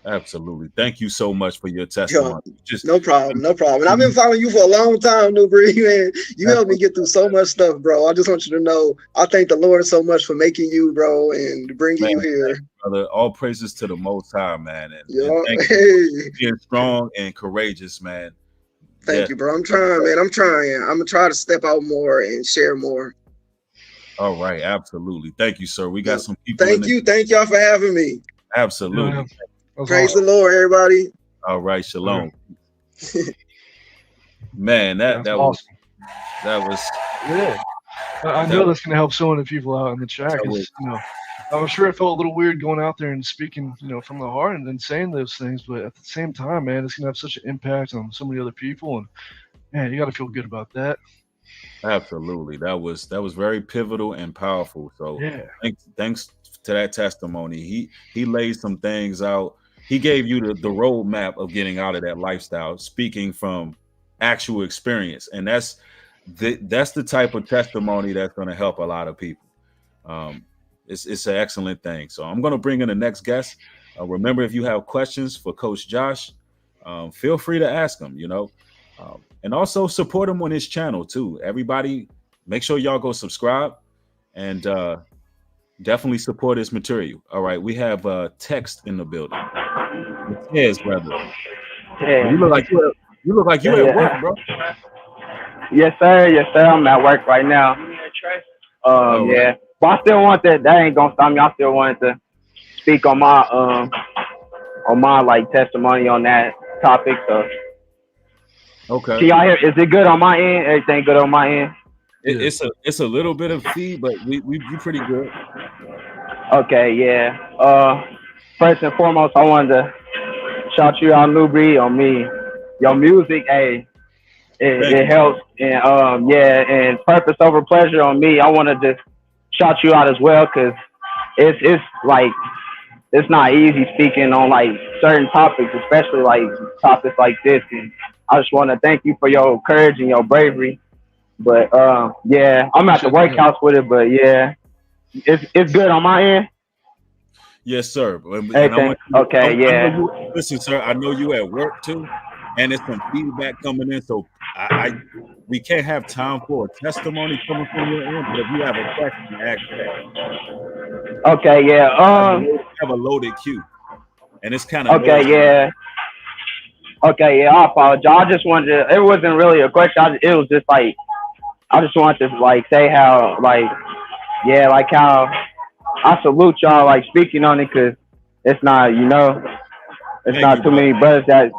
A: Absolutely. Thank you so much for your testimony.
C: No problem. And I've been following you for a long time, Newbury, man. You helped me get through so much stuff, bro. I just want you to know I thank the Lord so much for making you, bro, and bringing you here.
A: Brother, all praises to the Most High, man. And thank you for being strong and courageous, man.
C: Thank you, bro. I'm trying, man. I'm gonna try to step out more and share more.
A: All right, absolutely. Thank you, sir. We got some people.
C: Thank y'all for having me.
A: Absolutely.
C: Praise the Lord, everybody.
A: All right, shalom. Man, that was
B: awesome.
A: That was
B: I know that's gonna help so many people out in the chat. I'm sure it felt a little weird going out there and speaking, from the heart and then saying those things, but at the same time, man, it's gonna have such an impact on so many other people, and man, you got to feel good about that.
A: Absolutely, that was very pivotal and powerful. So thanks to that testimony. He laid some things out. He gave you the roadmap of getting out of that lifestyle, speaking from actual experience, and that's the type of testimony that's going to help a lot of people. It's an excellent thing. So I'm going to bring in the next guest. Remember, if you have questions for Coach Josh, feel free to ask him, and also support him on his channel too. Everybody, make sure y'all go subscribe and definitely support his material. All right, we have text in the building. Yes, brother.
D: Yeah.
A: You look like you're at work, bro.
D: Yes, sir. I'm at work right now. Yeah. But I still want that ain't gonna stop me. I still wanted to speak on my like testimony on that topic. So
A: okay.
D: Can y'all hear? Is it good on my end? Everything good on my end?
A: It's a little bit of feed, but we pretty good.
D: Okay, yeah. First and foremost, I wanted to shout you out, Newbury, on me. Your music, it helps, and and purpose over pleasure on me. I want to just shout you out as well, because it's like it's not easy speaking on like certain topics, especially like topics like this. And I just want to thank you for your courage and your bravery. But I'm at the workhouse with it, but yeah, it's good on my end.
A: Yes, sir. Listen, sir, I know you at work too, and it's some feedback coming in, so we can't have time for a testimony coming from your end. But if you have a question, ask that.
D: Okay, yeah.
A: I have a loaded queue, and it's kind of
D: okay, yeah. Okay, yeah. I apologize. I just wanted to. It wasn't really a question. It was just like I just wanted to like say how how I salute y'all like speaking on it, because it's not not too many brothers that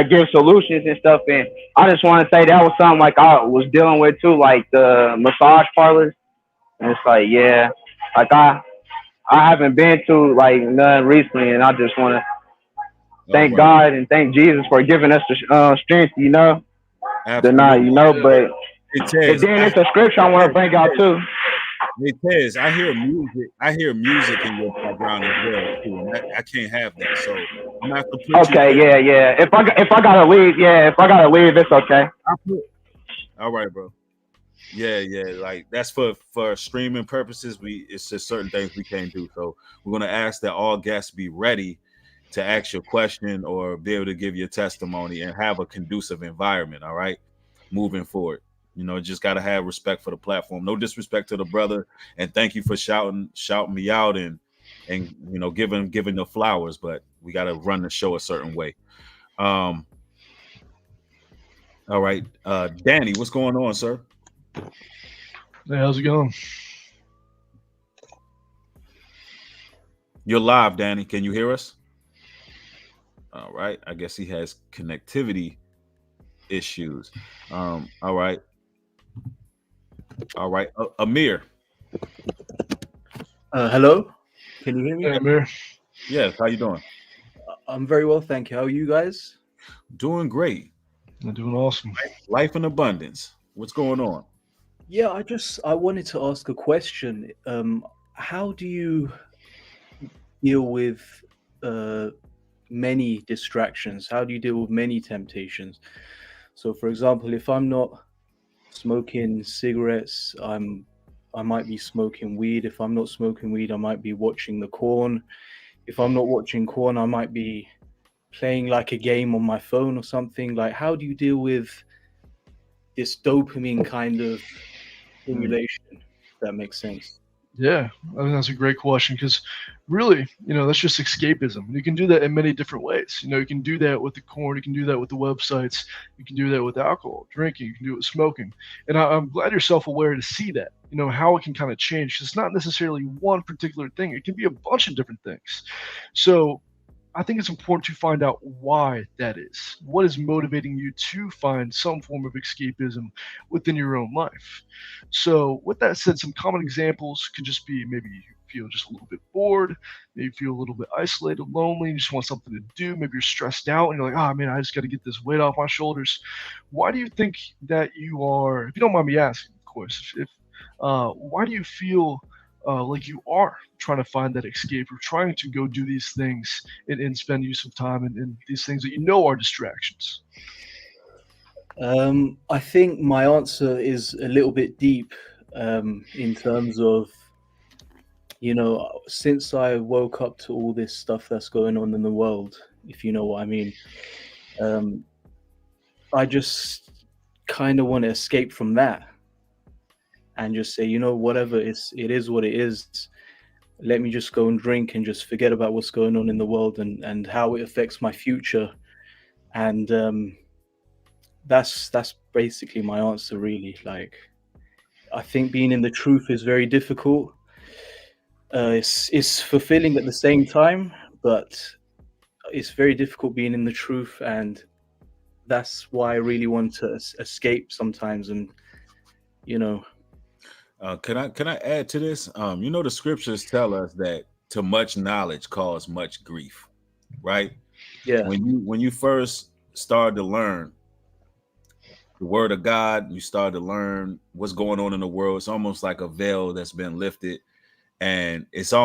D: give solutions and stuff. And I just want to say that was something like I was dealing with too, like the massage parlors. And it's like I haven't been to like none recently, and I just want to thank God and thank Jesus for giving us the strength, you know,
A: Absolutely.
D: you know, but
A: Tez,
D: and then it's a scripture I want to bring out too.
A: Hey Tez, I hear music. I hear music in your background as well too, and I can't have that. So I'm gonna have to put you.
D: Okay, yeah. If I gotta leave, it's okay.
A: All right, bro. Yeah. Like that's for streaming purposes. It's just certain things we can't do. So we're gonna ask that all guests be ready to ask your question or be able to give your testimony and have a conducive environment. All right, moving forward. You know, just got to have respect for the platform. No disrespect to the brother, and thank you for shouting me out and you know giving the flowers. But we got to run the show a certain way. All right, Danny, what's going on, sir?
B: Hey, how's it going?
A: You're live, Danny. Can you hear us? All right. I guess he has connectivity issues. All right. Amir.
E: Hello. Can you hear me?
B: Hey, Amir.
A: Yes. How you doing?
E: I'm very well, thank you. How are you guys?
A: Doing great.
B: I'm doing awesome.
A: Life in abundance. What's going on?
E: Yeah, I wanted to ask a question. How do you deal with many distractions? How do you deal with many temptations? So, for example, if I'm not smoking cigarettes, I might be smoking weed. If I'm not smoking weed, I might be watching the corn. If I'm not watching corn, I might be playing like a game on my phone or something. Like, how do you deal with this dopamine kind of stimulation, if that makes sense?
B: Yeah, I think that's a great question because really, you know, that's just escapism. You can do that in many different ways. You know, you can do that with the corn, you can do that with the websites, you can do that with alcohol, drinking, you can do it with smoking. And I'm glad you're self-aware to see that, you know, how it can kind of change. It's not necessarily one particular thing, it can be a bunch of different things. So I think it's important to find out why that is. What is motivating you to find some form of escapism within your own life? So, with that said, some common examples could just be maybe you feel just a little bit bored, maybe you feel a little bit isolated, lonely, you just want something to do, maybe you're stressed out and you're like, man, I just got to get this weight off my shoulders. Why do you think that you are, if you don't mind me asking, of course, why do you feel like you are trying to find that escape or trying to go do these things and spend use of time and these things that you know are distractions?
E: I think my answer is a little bit deep in terms of, you know, since I woke up to all this stuff that's going on in the world, if you know what I mean, I just kind of want to escape from that and just say, you know, whatever, it is what it is. Let me just go and drink and just forget about what's going on in the world and how it affects my future. And that's basically my answer, really. Like, I think being in the truth is very difficult. It's fulfilling at the same time, but it's very difficult being in the truth, and that's why I really want to escape sometimes. And you know,
A: can I add to this? You know, the scriptures tell us that to much knowledge cause much grief, right?
E: Yeah.
A: When you first start to learn the word of God, you start to learn what's going on in the world. It's almost like a veil that's been lifted, and it's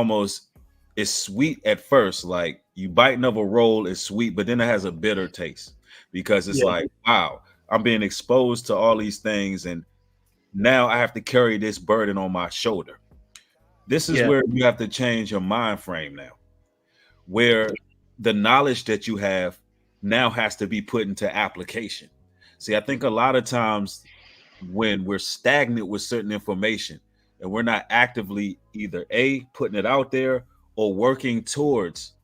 A: sweet at first. Like you biting of a roll is sweet, but then it has a bitter taste because it's like, wow, I'm being exposed to all these things, and now I have to carry this burden on my shoulder. This is where you have to change your mind frame now, where the knowledge that you have now has to be put into application. See, I think a lot of times when we're stagnant with certain information and we're not actively either putting it out there or working towards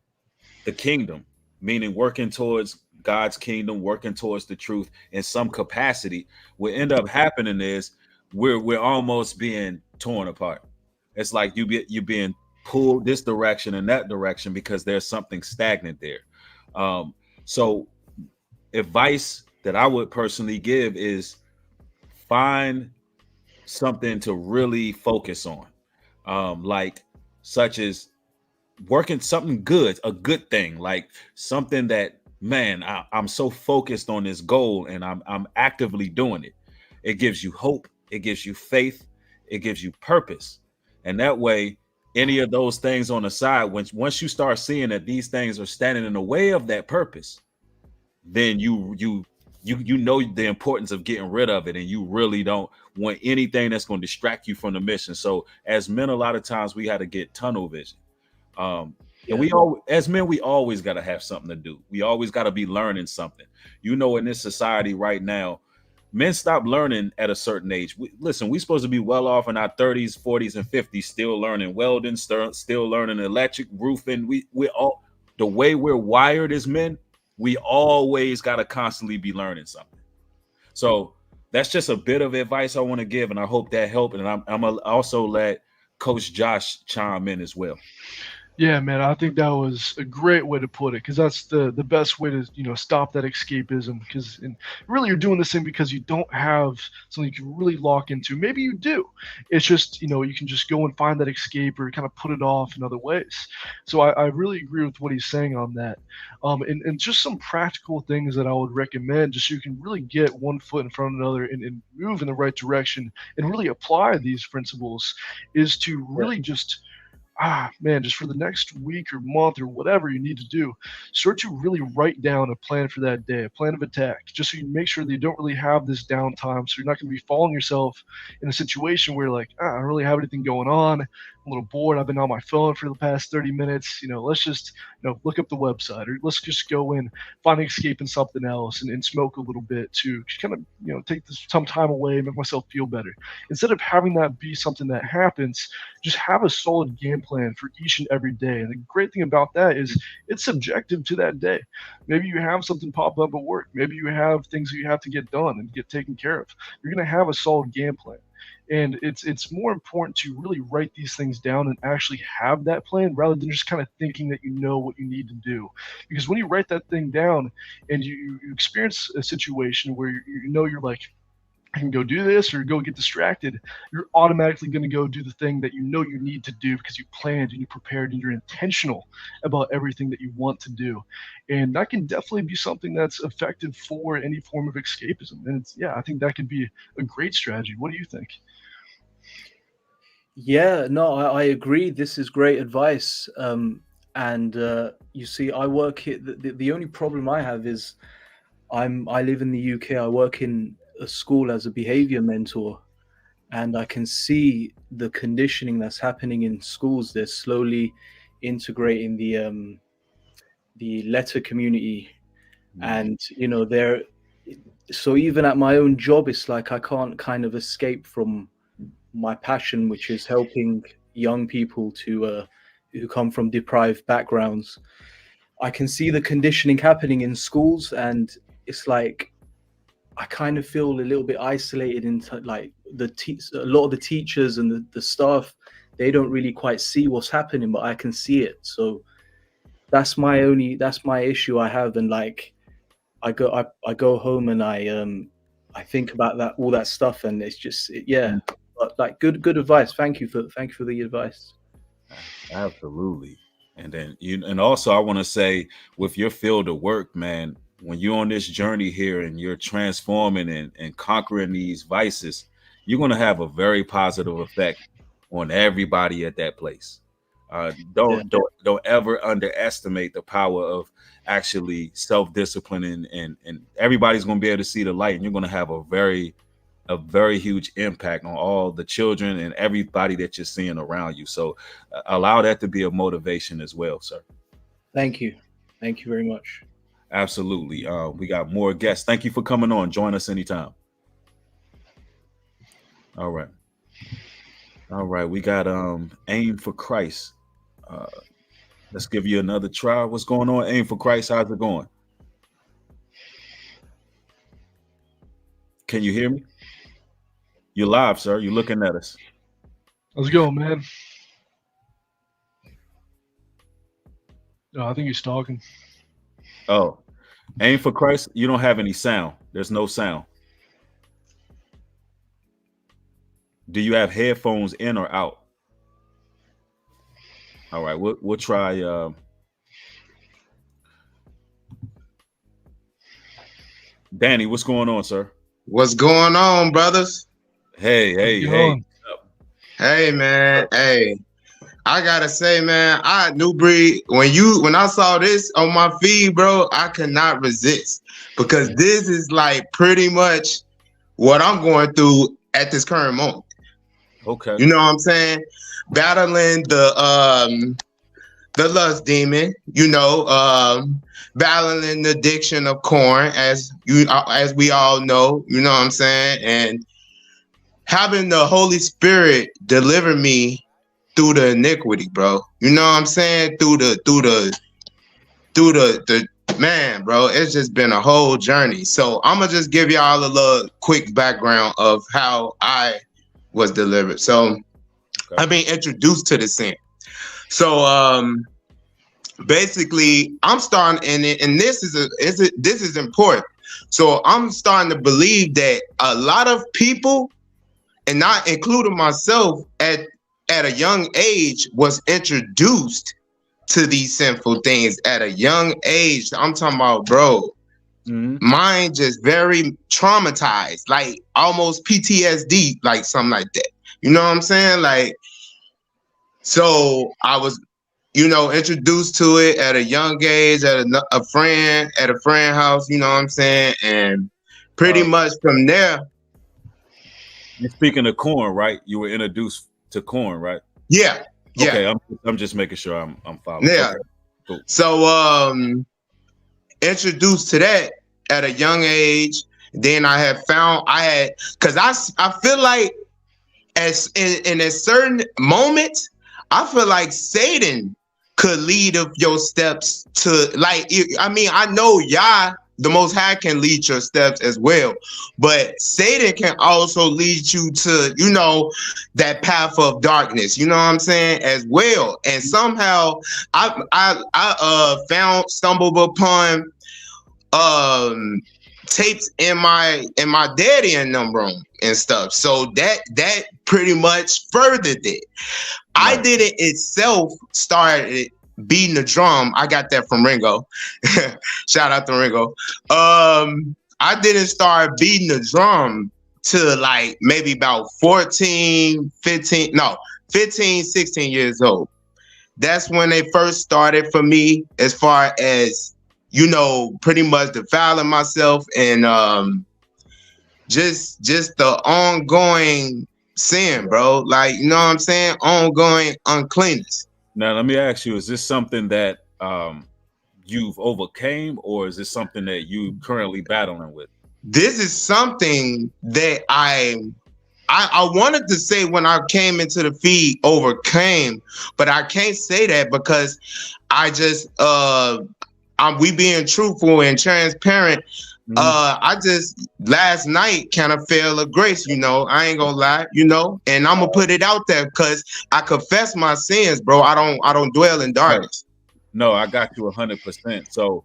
A: the kingdom, meaning working towards God's kingdom, working towards the truth in some capacity, what end up happening is we're almost being torn apart. It's like you're being pulled this direction and that direction because there's something stagnant there. So advice that I would personally give is find something to really focus on, like such as working something good, a good thing, like something that, man, I'm so focused on this goal and I'm actively doing it. It gives you hope, it gives you faith, it gives you purpose. And that way, any of those things on the side, once you start seeing that these things are standing in the way of that purpose, then you know the importance of getting rid of it, and you really don't want anything that's going to distract you from the mission. So as men, a lot of times we had to get tunnel vision. And we all, as men, we always got to have something to do. We always got to be learning something. You know, in this society right now, men stop learning at a certain age. Listen, we're supposed to be well off in our 30s, 40s, and 50s, still learning welding, still learning electric, roofing. We all, the way we're wired as men, we always got to constantly be learning something. So that's just a bit of advice I want to give, and I hope that helped. And I'm gonna also let Coach Josh chime in as well.
B: Yeah, man, I think that was a great way to put it, because that's the best way to, stop that escapism. Because really, you're doing this thing because you don't have something you can really lock into. Maybe you do. It's just, you can just go and find that escape or kind of put it off in other ways. So I really agree with what he's saying on that. And just some practical things that I would recommend, just so you can really get one foot in front of another and move in the right direction and really apply these principles, is to really just just for the next week or month or whatever you need to do, start to really write down a plan for that day, a plan of attack, just so you make sure that you don't really have this downtime. So you're not going to be following yourself in a situation where you're like, I don't really have anything going on. I'm a little bored. I've been on my phone for the past 30 minutes. Let's just, look up the website, or let's just go in, find an escape in something else and smoke a little bit to kind of, take some time away, make myself feel better. Instead of having that be something that happens, just have a solid game plan for each and every day. And the great thing about that is it's subjective to that day. Maybe you have something pop up at work. Maybe you have things that you have to get done and get taken care of. You're going to have a solid game plan. And it's more important to really write these things down and actually have that plan, rather than just kind of thinking that you know what you need to do. Because when you write that thing down and you experience a situation where you're like, I can go do this or go get distracted, you're automatically going to go do the thing that you know you need to do, because you planned and you prepared and you're intentional about everything that you want to do. And that can definitely be something that's effective for any form of escapism. And I think that could be a great strategy. What do you think?
E: Yeah, no, I agree. This is great advice. And you see, I work here. The only problem I have is I live in the UK. I work in a school as a behavior mentor, and I can see the conditioning that's happening in schools. They're slowly integrating the letter community, and so even at my own job, it's like I can't kind of escape from my passion, which is helping young people to who come from deprived backgrounds. I can see the conditioning happening in schools, and it's like I kind of feel a little bit isolated into like a lot of the teachers and the staff. They don't really quite see what's happening, but I can see it. So that's my issue I have. And like I go home and I think about all that stuff, and it's just But like good advice. Thank you for the advice.
A: Absolutely. And then and also I want to say, with your field of work, man, when you're on this journey here and you're transforming and conquering these vices, you're going to have a very positive effect on everybody at that place. Don't ever underestimate the power of actually self-discipline, and everybody's going to be able to see the light, and you're going to have a very huge impact on all the children and everybody that you're seeing around you. So allow that to be a motivation as well, sir.
E: Thank you very much.
A: Absolutely. We got more guests. Thank you for coming on. Join us anytime. All right. We got Aim for Christ. Let's give you another try. What's going on, Aim for Christ? How's it going? Can you hear me? You're live, sir. You're looking at us.
B: How's it going, man? No, I think he's talking.
A: Oh, Aim for Christ, you don't have any sound. There's no sound. Do you have headphones in or out? All right, we'll try. Danny, what's going on, sir?
F: What's going on, brothers?
A: Hey.
F: Hey, man. Hey, I gotta say, man, New Breed, when I saw this on my feed, bro, I could not resist, because this is like pretty much what I'm going through at this current moment.
A: Okay.
F: You know what I'm saying? Battling the lust demon, battling the addiction of corn, as we all know, you know what I'm saying? And having the Holy Spirit deliver me through the iniquity, bro. You know what I'm saying? Through the man, bro. It's just been a whole journey. So I'm gonna just give y'all a little quick background of how I was delivered. So I've been introduced to the sin. So basically I'm starting, and this is important. So I'm starting to believe that a lot of people, and not including myself, at a young age was introduced to these sinful things at a young age. I'm talking about, bro, mine just very traumatized, like almost PTSD, like something like that. You know what I'm saying? Like, so I was, introduced to it at a young age at a friend house, you know what I'm saying? And pretty much from there.
A: You're speaking of corn, right? You were introduced to corn, right?
F: Yeah.
A: Okay, I'm just making sure I'm following.
F: Yeah.
A: Okay, cool.
F: So introduced to that at a young age. Then because I feel like in a certain moment, I feel like Satan could lead of your steps to, like, I know Yah, the Most High, can lead your steps as well, but Satan can also lead you to, that path of darkness, you know what I'm saying, as well. And somehow I stumbled upon tapes in my daddy and them room and stuff. So that pretty much furthered it. Right. I didn't itself started beating the drum. I got that from Ringo. Shout out to Ringo. I didn't start beating the drum till like maybe about 15, 16 years old. That's when they first started for me, as far as, pretty much defiling myself and just the ongoing sin, bro. Like, you know what I'm saying? Ongoing uncleanness.
A: Now, let me ask you, is this something that you've overcame, or is this something that you currently battling with?
F: This is something that I wanted to say when I came into the feed, overcame, but I can't say that because I just, we being truthful and transparent. I just last night kind of fell a grace, I ain't gonna lie, and I'm gonna put it out there because I confess my sins, bro. I don't dwell in darkness.
A: No, I got you 100%. So,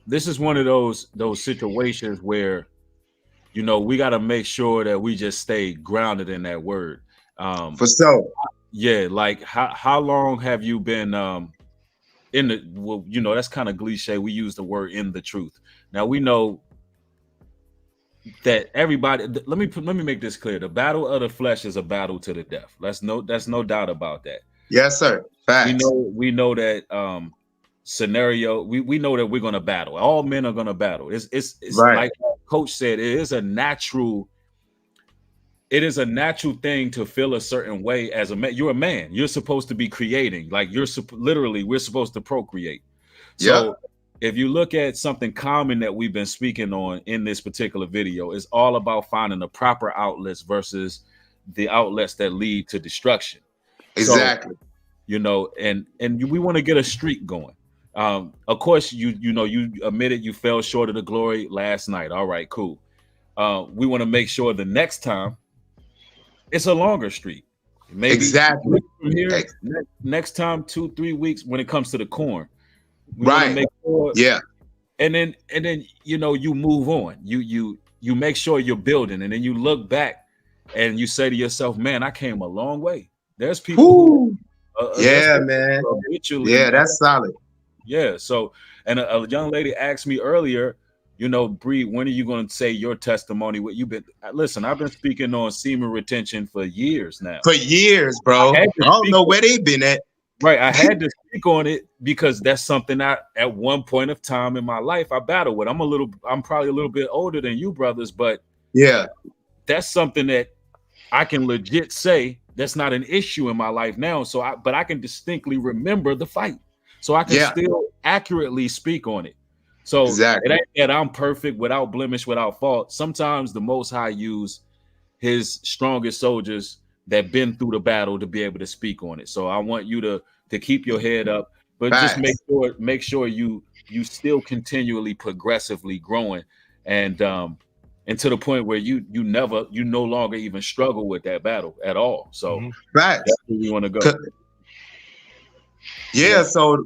A: this is one of those situations where, we got to make sure that we just stay grounded in that word.
F: For sure.
A: Yeah. Like how long have you been, that's kind of cliche. We use the word in the truth. Now we know that everybody, let me make this clear. The battle of the flesh is a battle to the death. That's no doubt about that.
F: Yes, sir. Facts.
A: We know that scenario. We know that we're going to battle. All men are going to battle. It's right. Like Coach said, it is a natural thing to feel a certain way as a man. You're a man. You're supposed to be creating. Like we're supposed to procreate. So if you look at something common that we've been speaking on in this particular video, it's all about finding the proper outlets versus the outlets that lead to destruction.
F: Exactly.
A: So, and we want to get a streak going. Of course, you admitted you fell short of the glory last night. All right, cool. We want to make sure the next time it's a longer streak. Maybe
F: exactly.
A: From here, next time, 2-3 weeks when it comes to the corn. We
F: right.
A: Make sure,
F: yeah.
A: And then you move on. You make sure you're building, and then you look back and you say to yourself, man, I came a long way. There's people
F: Yeah, man.
A: Eventually,
F: Yeah, that's solid.
A: Yeah. So, and a young lady asked me earlier, you know, Bree, when are you going to say your testimony? What you've been, listen, I've been speaking on semen retention for years now.
F: For years, bro. I don't know where they've been at.
A: Right. I had to speak on it because that's something I, at one point of time in my life, I battled with. I'm probably a little bit older than you brothers, but
F: yeah,
A: that's something that I can legit say that's not an issue in my life now. So but I can distinctly remember the fight. So I can still accurately speak on it. So it ain't that I'm perfect, without blemish, without fault. Sometimes the Most High use his strongest soldiers that been through the battle to be able to speak on it. So I want you to keep your head up, but just make sure you still continually progressively growing, and to the point where you no longer even struggle with that battle at all. So that's where we want to go.
F: Yeah, so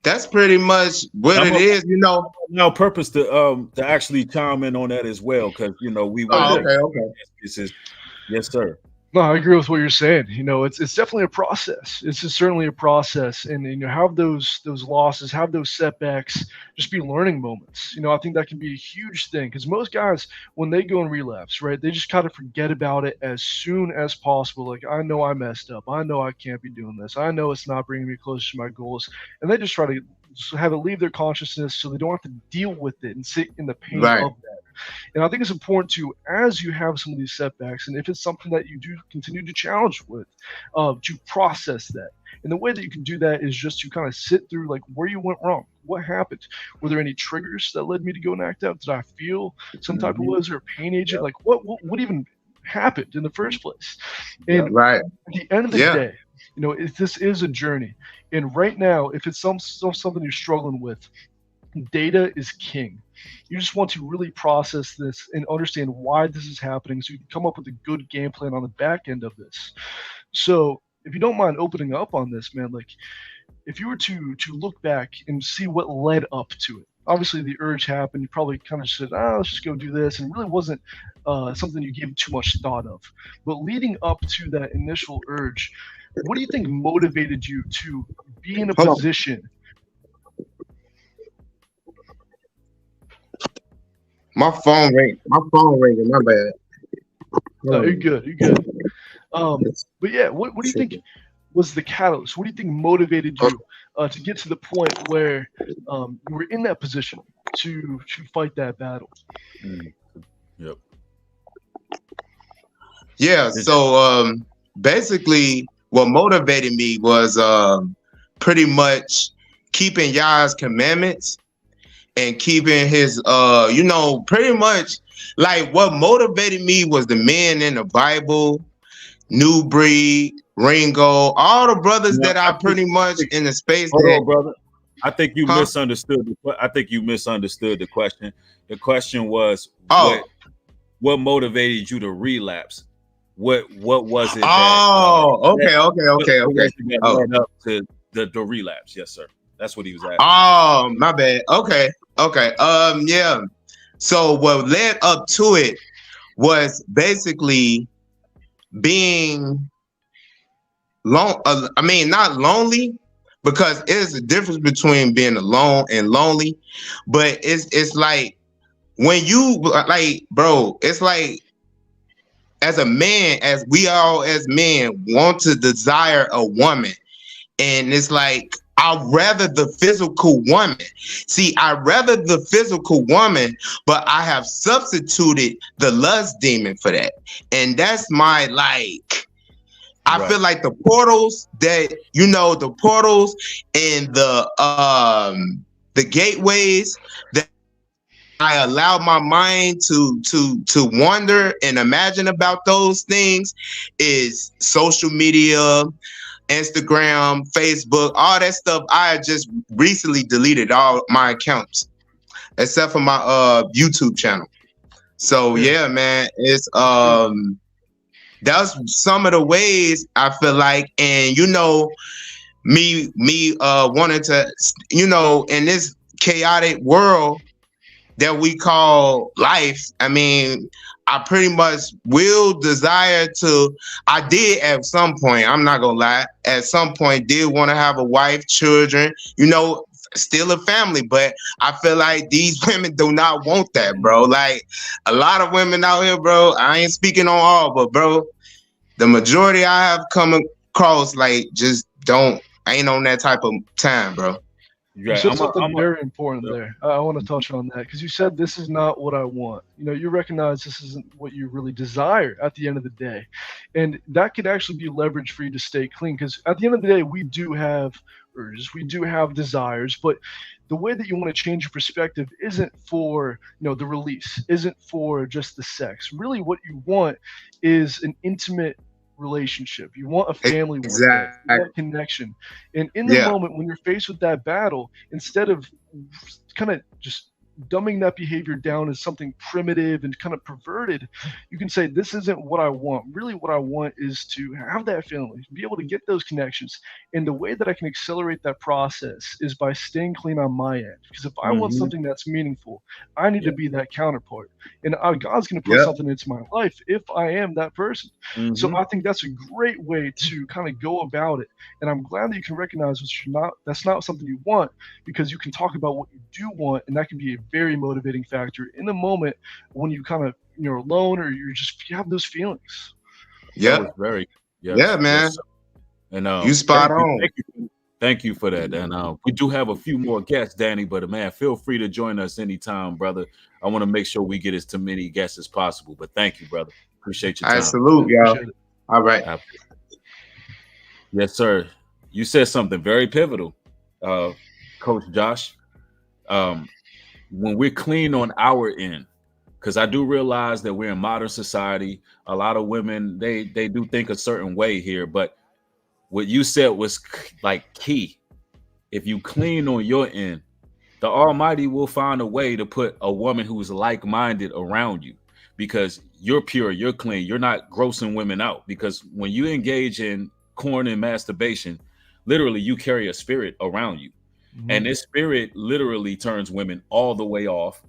F: that's pretty much what it is, you know.
A: No purpose to actually chime in on that as well, because you know we want
F: okay.
A: Yes, sir.
B: No, I agree with what you're saying. You know, it's definitely a process. It's certainly a process, and you know, have those losses, have those setbacks, just be learning moments. You know, I think that can be a huge thing, because most guys, when they go in relapse, right, they just kind of forget about it as soon as possible. Like, I know I messed up. I know I can't be doing this. I know it's not bringing me closer to my goals, and they just try to have it leave their consciousness so they don't have to deal with it and sit in the pain of that. And I think it's important to, as you have some of these setbacks, and if it's something that you do continue to challenge with, to process that. And the way that you can do that is just to kind of sit through, like, where you went wrong. What happened? Were there any triggers that led me to go and act out? Did I feel some type of, was there a pain agent? Like, what even happened in the first place? And at the end of the day, you know, this is a journey. And right now, if it's something you're struggling with, data is king. You just want to really process this and understand why this is happening, so you can come up with a good game plan on the back end of this. So if you don't mind opening up on this, man, like, if you were to look back and see what led up to it. Obviously the urge happened, you probably kind of said, let's just go do this, and it really wasn't something you gave too much thought of. But leading up to that initial urge, what do you think motivated you to be in a position?
F: My phone ringing. My bad.
B: No, you're good. But yeah, what do you think was the catalyst? What do you think motivated you to get to the point where you were in that position to fight that battle?
A: Yep.
F: Yeah. So basically, what motivated me was pretty much keeping Yah's commandments and keeping his, you know, pretty much like what motivated me was the men in the Bible, New Breed, Ringo, all the brothers that I pretty much in the space.
A: Hold on, brother. I think you misunderstood. I think you misunderstood the question. The question was, what motivated you to relapse? What was it?
F: Okay.
A: Led up to the relapse. Yes, sir. That's what he was asking.
F: Oh, my bad. Okay. Yeah. So what led up to it was basically being not lonely, because it's a difference between being alone and lonely. But it's like when you like, bro, it's like as a man, as we all as men want to desire a woman, and it's like, I'd rather the physical woman. See, I'd rather the physical woman, but I have substituted the lust demon for that. And that's my, like, I feel like the portals that, you know, the portals and the gateways that I allow my mind to wonder and imagine about those things is social media, Instagram, Facebook, all that stuff. I just recently deleted all my accounts except for my YouTube channel. So yeah, man, it's that's some of the ways I feel like, and you know, me wanting to, you know, in this chaotic world that we call life. I mean, I pretty much will desire to. I did at some point. I'm not gonna lie. At some point, did want to have a wife, children. You know, still a family. But I feel like these women do not want that, bro. Like a lot of women out here, bro. I ain't speaking on all, but bro, the majority I have come across, like, just ain't on that type of time, bro.
B: You said something very important there. I want to touch on that because you said this is not what I want. You know, you recognize this isn't what you really desire at the end of the day, and that could actually be leverage for you to stay clean. Because at the end of the day, we do have urges, we do have desires, but the way that you want to change your perspective isn't for the release, isn't for just the sex. Really, what you want is an intimate relationship. You want a family with that. You want connection. And in the moment when you're faced with that battle, instead of kind of just dumbing that behavior down as something primitive and kind of perverted, you can say, this isn't what I want. Really what I want is to have that family, be able to get those connections. And the way that I can accelerate that process is by staying clean on my end. Because if I want something that's meaningful, I need to be that counterpart. And God's going to put something into my life if I am that person. So I think that's a great way to kind of go about it. And I'm glad that you can recognize that's not something you want, because you can talk about what you do want, and that can be a very motivating factor in the moment when you kind of you're alone or you have those feelings.
F: Yeah,
A: man.
F: Yes, and you spot on.
A: Thank you for that. And we do have a few more guests, Danny, but man, feel free to join us anytime, brother. I want to make sure we get as to many guests as possible. But thank you, brother. Appreciate your time.
F: I salute y'all. All right.
A: Yes, sir. You said something very pivotal, Coach Josh. When we're clean on our end, because I do realize that we're in modern society. A lot of women, they do think a certain way here, but what you said was like key. If you clean on your end, the Almighty will find a way to put a woman who's like-minded around you, because you're pure, you're clean, you're not grossing women out. Because when you engage in porn and masturbation, literally you carry a spirit around you. And this spirit literally turns women all the way off.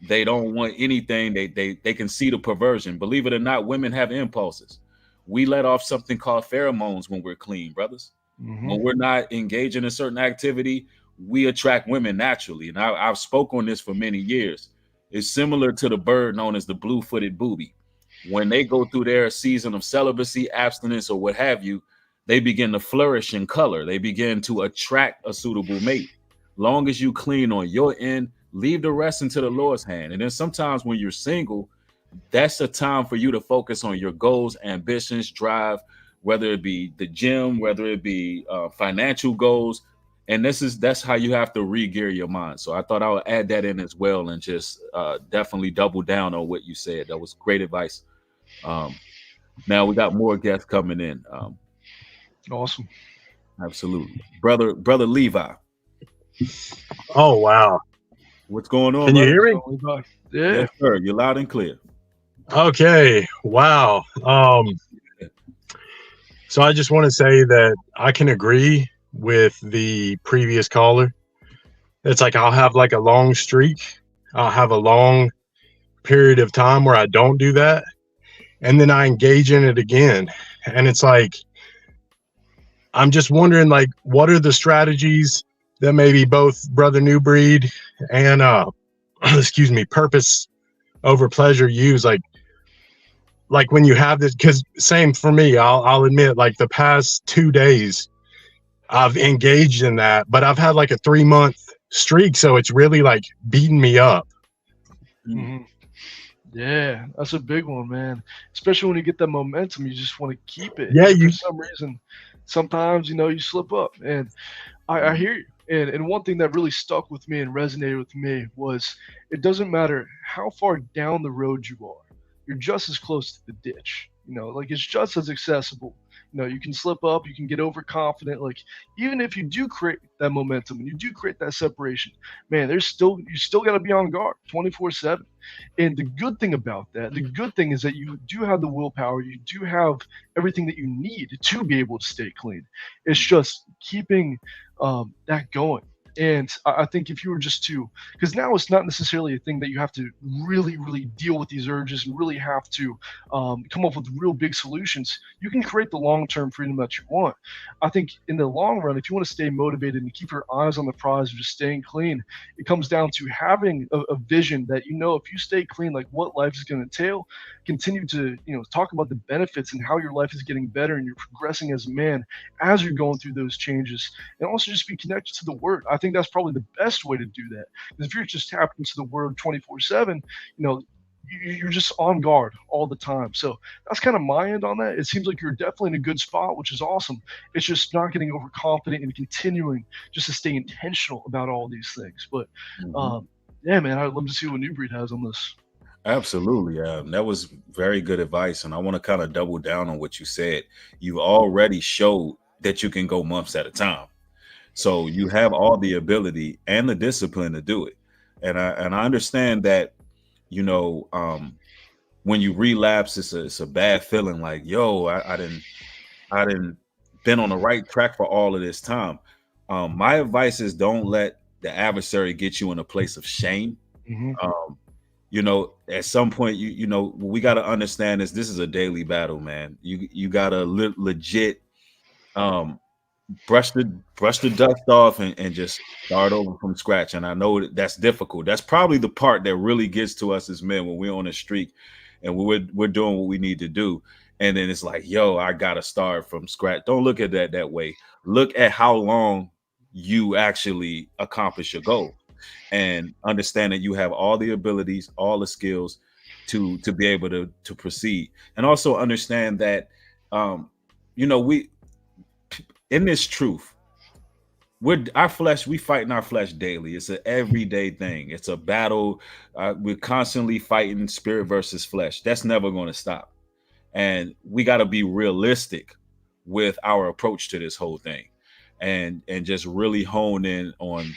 A: They don't want anything. They can see the perversion. Believe it or not, women have impulses. We let off something called pheromones when we're clean, brothers. When we're not engaging in a certain activity, we attract women naturally. And I've spoken on this for many years. It's similar to the bird known as the blue-footed booby. When they go through their season of celibacy, abstinence, or what have you, they begin to flourish in color. They begin to attract a suitable mate. Long as you clean on your end, leave the rest into the Lord's hand. And then sometimes when you're single, that's a time for you to focus on your goals, ambitions, drive, whether it be the gym, whether it be financial goals. And that's how you have to re-gear your mind. So I thought I would add that in as well, and just definitely double down on what you said. That was great advice. Now we got more guests coming in.
B: Awesome.
A: Absolutely. Brother Levi.
G: Oh, wow.
A: What's going on?
G: Can you hear me?
B: Yeah.
A: Yes, sir. You're loud and clear.
G: Okay. Wow. So I just want to say that I can agree with the previous caller. It's like I'll have like a long streak. I'll have a long period of time where I don't do that. And then I engage in it again. And it's like, I'm just wondering, like, what are the strategies that maybe both Brother New Breed and Purpose Over Pleasure use, like when you have this, because same for me, I'll admit, like the past 2 days I've engaged in that, but I've had like a 3-month streak, so it's really like beating me up.
B: Yeah, that's a big one, man. Especially when you get that momentum, you just want to keep it.
G: Yeah,
B: for some reason, sometimes you slip up, and I hear you. And one thing that really stuck with me and resonated with me was, it doesn't matter how far down the road you are, you're just as close to the ditch. Like it's just as accessible. You can slip up, you can get overconfident. Like even if you do create that momentum and you do create that separation, man, you still got to be on guard 24/7. And the good thing about that, the good thing is that you do have the willpower, you do have everything that you need to be able to stay clean. It's just keeping that going. And I think if you were just to, because now it's not necessarily a thing that you have to really, really deal with these urges and really have to come up with real big solutions. You can create the long-term freedom that you want. I think in the long run, if you want to stay motivated and keep your eyes on the prize of just staying clean, it comes down to having a vision that, you know, if you stay clean, like what life is going to entail, continue to, you know, talk about the benefits and how your life is getting better and you're progressing as a man as you're going through those changes, and also just be connected to the word. I think that's probably the best way to do that. Because if you're just tapped into the word 24/7, you know, you're just on guard all the time. So that's kind of my end on that. It seems like you're definitely in a good spot, which is awesome. It's just not getting overconfident and continuing just to stay intentional about all these things. But yeah, man, I'd love to see what New Breed has on this.
A: Absolutely. That was very good advice. And I want to kind of double down on what you said. You've already showed that you can go months at a time. So you have all the ability and the discipline to do it. And I understand that, you know, when you relapse, it's a bad feeling like, yo, I didn't been on the right track for all of this time. My advice is don't let the adversary get you in a place of shame. You know, at some point, you know, we got to understand this is a daily battle, man. You got to legit brush the dust off and just start over from scratch. And I know that's difficult. That's probably the part that really gets to us as men when we're on a streak and we're doing what we need to do. And then it's like, yo, I got to start from scratch. Don't look at that way. Look at how long you actually accomplish your goal. And understand that you have all the abilities, all the skills to be able to proceed. And also understand that, you know, we, in this truth, our flesh, we fight in our flesh daily. It's an everyday thing. It's a battle. We're constantly fighting spirit versus flesh. That's never going to stop. And we got to be realistic with our approach to this whole thing and just really hone in on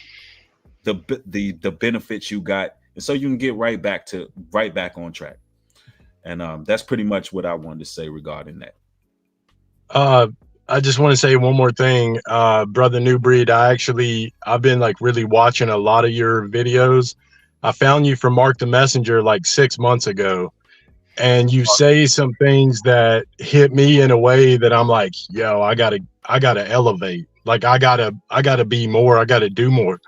A: the benefits you got, and so you can get right back on track. And that's pretty much what I wanted to say regarding that.
G: I just want to say one more thing, brother New Breed. I've been like really watching a lot of your videos. I found you from Mark the Messenger like 6 months ago, and you say some things that hit me in a way that I'm like, yo, I gotta elevate. Like I gotta be more. I gotta do more.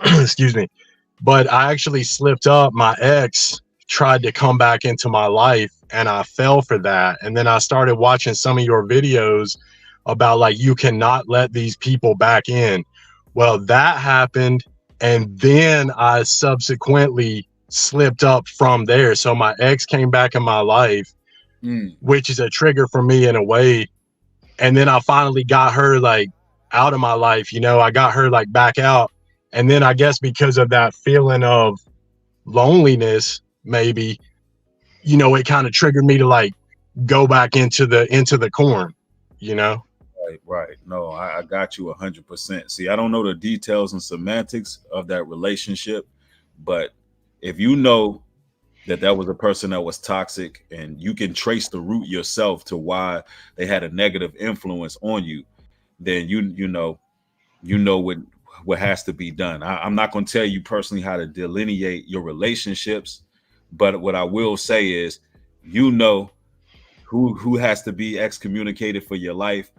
G: Excuse me. But I actually slipped up. My ex tried to come back into my life and I fell for that. And then I started watching some of your videos about like, you cannot let these people back in. Well, that happened. And then I subsequently slipped up from there. So my ex came back in my life, which is a trigger for me in a way. And then I finally got her like out of my life. You know, I got her like back out. And then I guess because of that feeling of loneliness, maybe, you know, it kind of triggered me to like go back into the corn, you know?
A: Right. No, I got you 100%. See, I don't know the details and semantics of that relationship, but if you know that was a person that was toxic and you can trace the root yourself to why they had a negative influence on you, then you know what has to be done. I'm not going to tell you personally how to delineate your relationships, but what I will say is, you know, who has to be excommunicated for your life.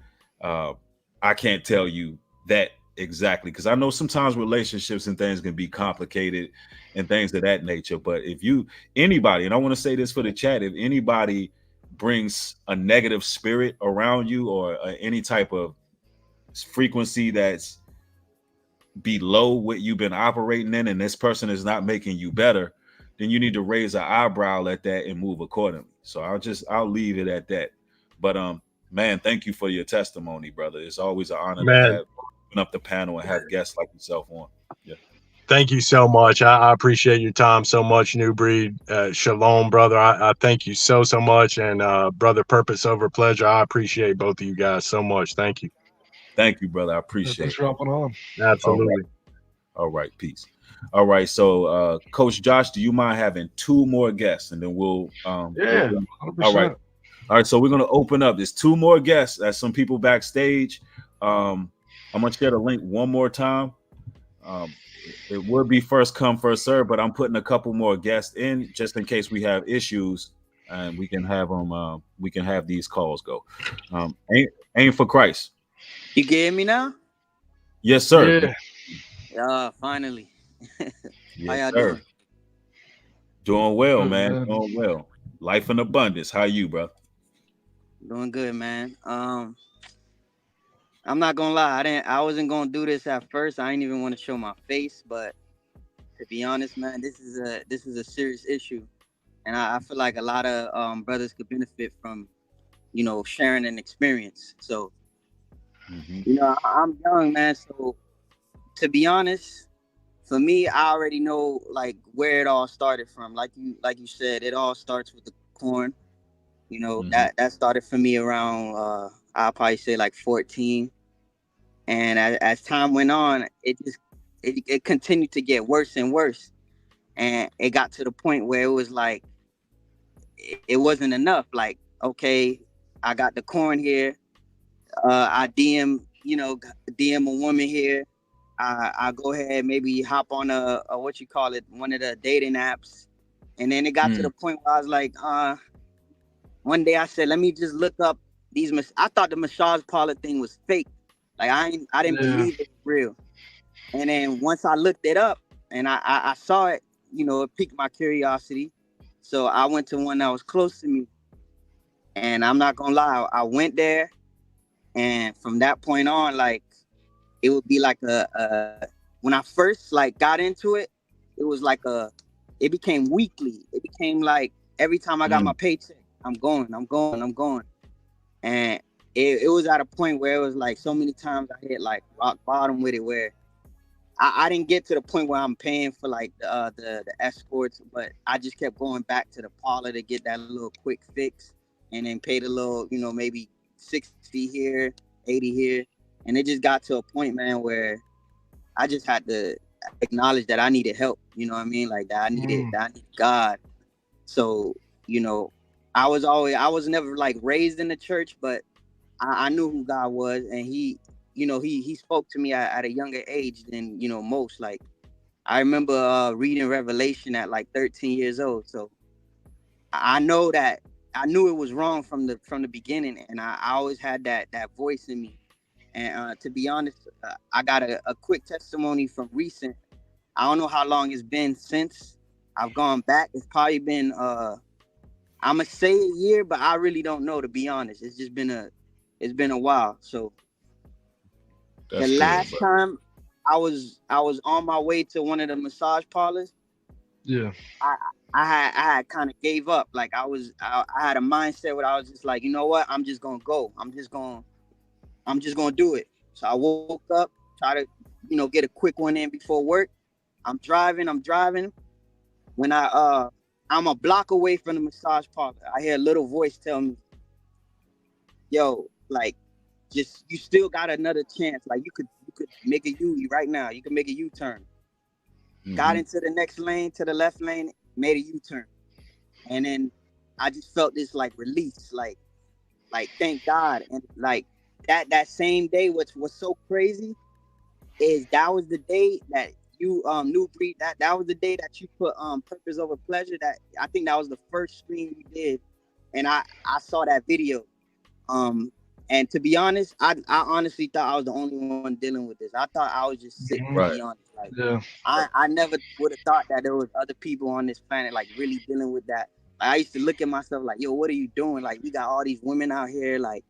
A: I can't tell you that exactly, because I know sometimes relationships and things can be complicated and things of that nature. But if anybody, and I want to say this for the chat, if anybody brings a negative spirit around you or any type of frequency that's below what you've been operating in, and this person is not making you better, then you need to raise an eyebrow at that and move accordingly. So I'll leave it at that. But man, thank you for your testimony, brother. It's always an honor to open up the panel and have guests like yourself on. Yeah.
G: Thank you so much. I appreciate your time so much, New Breed. Shalom, brother. I thank you so much. And brother Purpose Over Pleasure, I appreciate both of you guys so much. Thank you.
A: Thank you, brother. I appreciate it.
B: Thanks for hopping on.
G: Absolutely.
A: All right. Peace. All right. So, Coach Josh, do you mind having 2 more guests, and then we'll
B: 100%.
A: All right. All right. So we're going to open up. There's 2 more guests. That's some people backstage. I'm going to share the link one more time. It would be first come, first serve, but I'm putting a couple more guests in just in case we have issues, and we can have them. We can have these calls go. Aim for Christ.
H: You can hear me now?
A: Yes, sir.
B: Yeah.
H: Finally. How
A: Yes,
H: y'all
A: sir.
H: doing?
A: Doing well,
B: Good,
A: man.
B: man.
A: Doing well. Life in abundance. How you, bro?
H: Doing good, man. I'm not gonna lie, I wasn't gonna do this at first. I didn't even want to show my face, but to be honest, man, this is a serious issue. And I feel like a lot of brothers could benefit from, sharing an experience. So, I'm young, man. So to be honest, for me, I already know like where it all started from. Like you said, it all starts with the corn. That started for me around I'll probably say like 14. And as time went on, it continued to get worse and worse. And it got to the point where it was like it wasn't enough. Like, okay, I got the corn here. I DM a woman here. I go ahead, maybe hop on a what you call it, one of the dating apps. And then it got to the point where I was like, one day I said, let me just look up these. I thought the massage parlor thing was fake. Like I didn't believe it was real. And then once I looked it up and I saw it, it piqued my curiosity. So I went to one that was close to me. And I'm not gonna lie, I went there, and from that point on, like it would be like when I first like got into it, it was like it became weekly. It became like every time I got my paycheck, I'm going. And it was at a point where it was like so many times I hit like rock bottom with it, where I didn't get to the point where I'm paying for like the escorts, but I just kept going back to the parlor to get that little quick fix, and then pay the little, maybe 60 here, 80 here. And it just got to a point, man, where I just had to acknowledge that I needed help. You know what I mean? Like that I needed God. So, I was never like raised in the church, but I knew who God was, and he spoke to me at a younger age than, most. Like I remember reading Revelation at like 13 years old. So I knew it was wrong from the beginning, and I always had that voice in me. And to be honest, I got a quick testimony from recent. I don't know how long it's been since I've gone back. It's probably been I'm gonna say a year, but I really don't know, to be honest. It's just been a while. So the last time I was on my way to one of the massage parlors.
B: Yeah.
H: I had kind of gave up. Like I had a mindset where I was just like, you know what? I'm just gonna go. I'm just gonna do it. So I woke up, try to, get a quick one in before work. I'm driving. When I'm a block away from the massage parlor, I hear a little voice tell me, yo, like, just, you still got another chance. Like you could make a U right now. You can make a U-turn. Got into the next lane, to the left lane, made a U-turn. And then I just felt this like release, like thank God. And like that same day, what's so crazy is that was the day that you New Breed, that was the day that you put Purpose Over Pleasure. That I think that was the first stream you did, and I saw that video. And to be honest, I honestly thought I was the only one dealing with this. I thought I was just sick, to be honest. Like, I never would have thought that there was other people on this planet like really dealing with that. Like, I used to look at myself like, yo, what are you doing? Like, we got all these women out here, like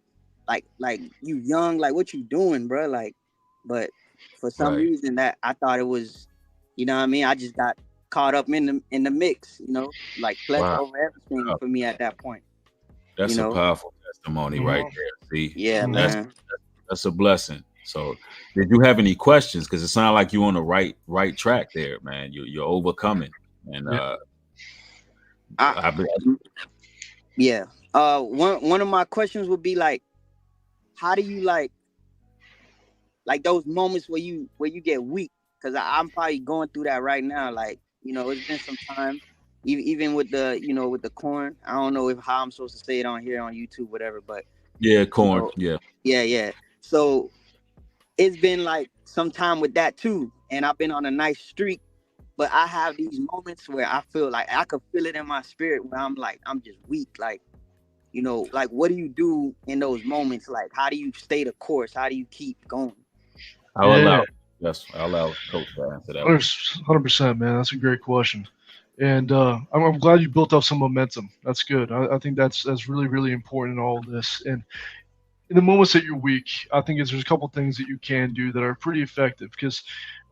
H: you young, like what you doing, bro? Like, but for some reason that I thought it was, you know what I mean? I just got caught up in the mix, like pleasure over everything for me at that point.
A: That's a powerful testimony right there. See,
H: man,
A: that's a blessing. So, did you have any questions? Because it sounded like you on the right track there, man. You're overcoming, and
H: one of my questions would be like, how do you like those moments where you get weak? Because I'm probably going through that right now. Like, it's been some time. Even with the, with the corn, I don't know how I'm supposed to say it on here on YouTube, whatever. But
A: corn,
H: yeah. So it's been like some time with that too, and I've been on a nice streak. But I have these moments where I feel like I could feel it in my spirit where I'm like, I'm just weak. Like, you know, like what do you do in those moments? Like, how do you stay the course? How do you keep going?
A: I'll allow Coach to answer that one.
B: 100%, man. That's a great question. And I'm glad you built up some momentum. That's good. I think that's really, really important in all of this. And in the moments that you're weak, I think there's a couple things that you can do that are pretty effective because,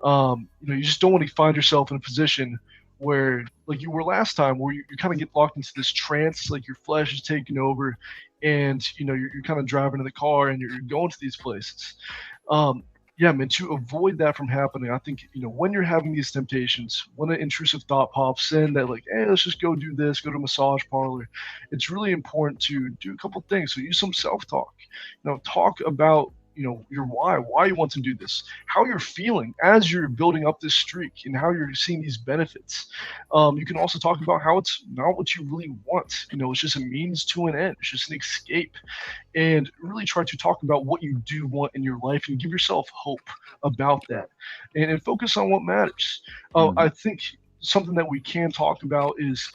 B: you just don't want to find yourself in a position where, like you were last time, where you kind of get locked into this trance, like your flesh is taking over, and you're kind of driving in the car and you're going to these places. Yeah, man, to avoid that from happening, I think, when you're having these temptations, when an intrusive thought pops in that like, hey, let's just go do this, go to a massage parlor, it's really important to do a couple things. So use some self-talk, talk about, your why you want to do this, how you're feeling as you're building up this streak and how you're seeing these benefits. You can also talk about how it's not what you really want. It's just a means to an end. It's just an escape. And really try to talk about what you do want in your life and give yourself hope about that and focus on what matters. I think something that we can talk about is,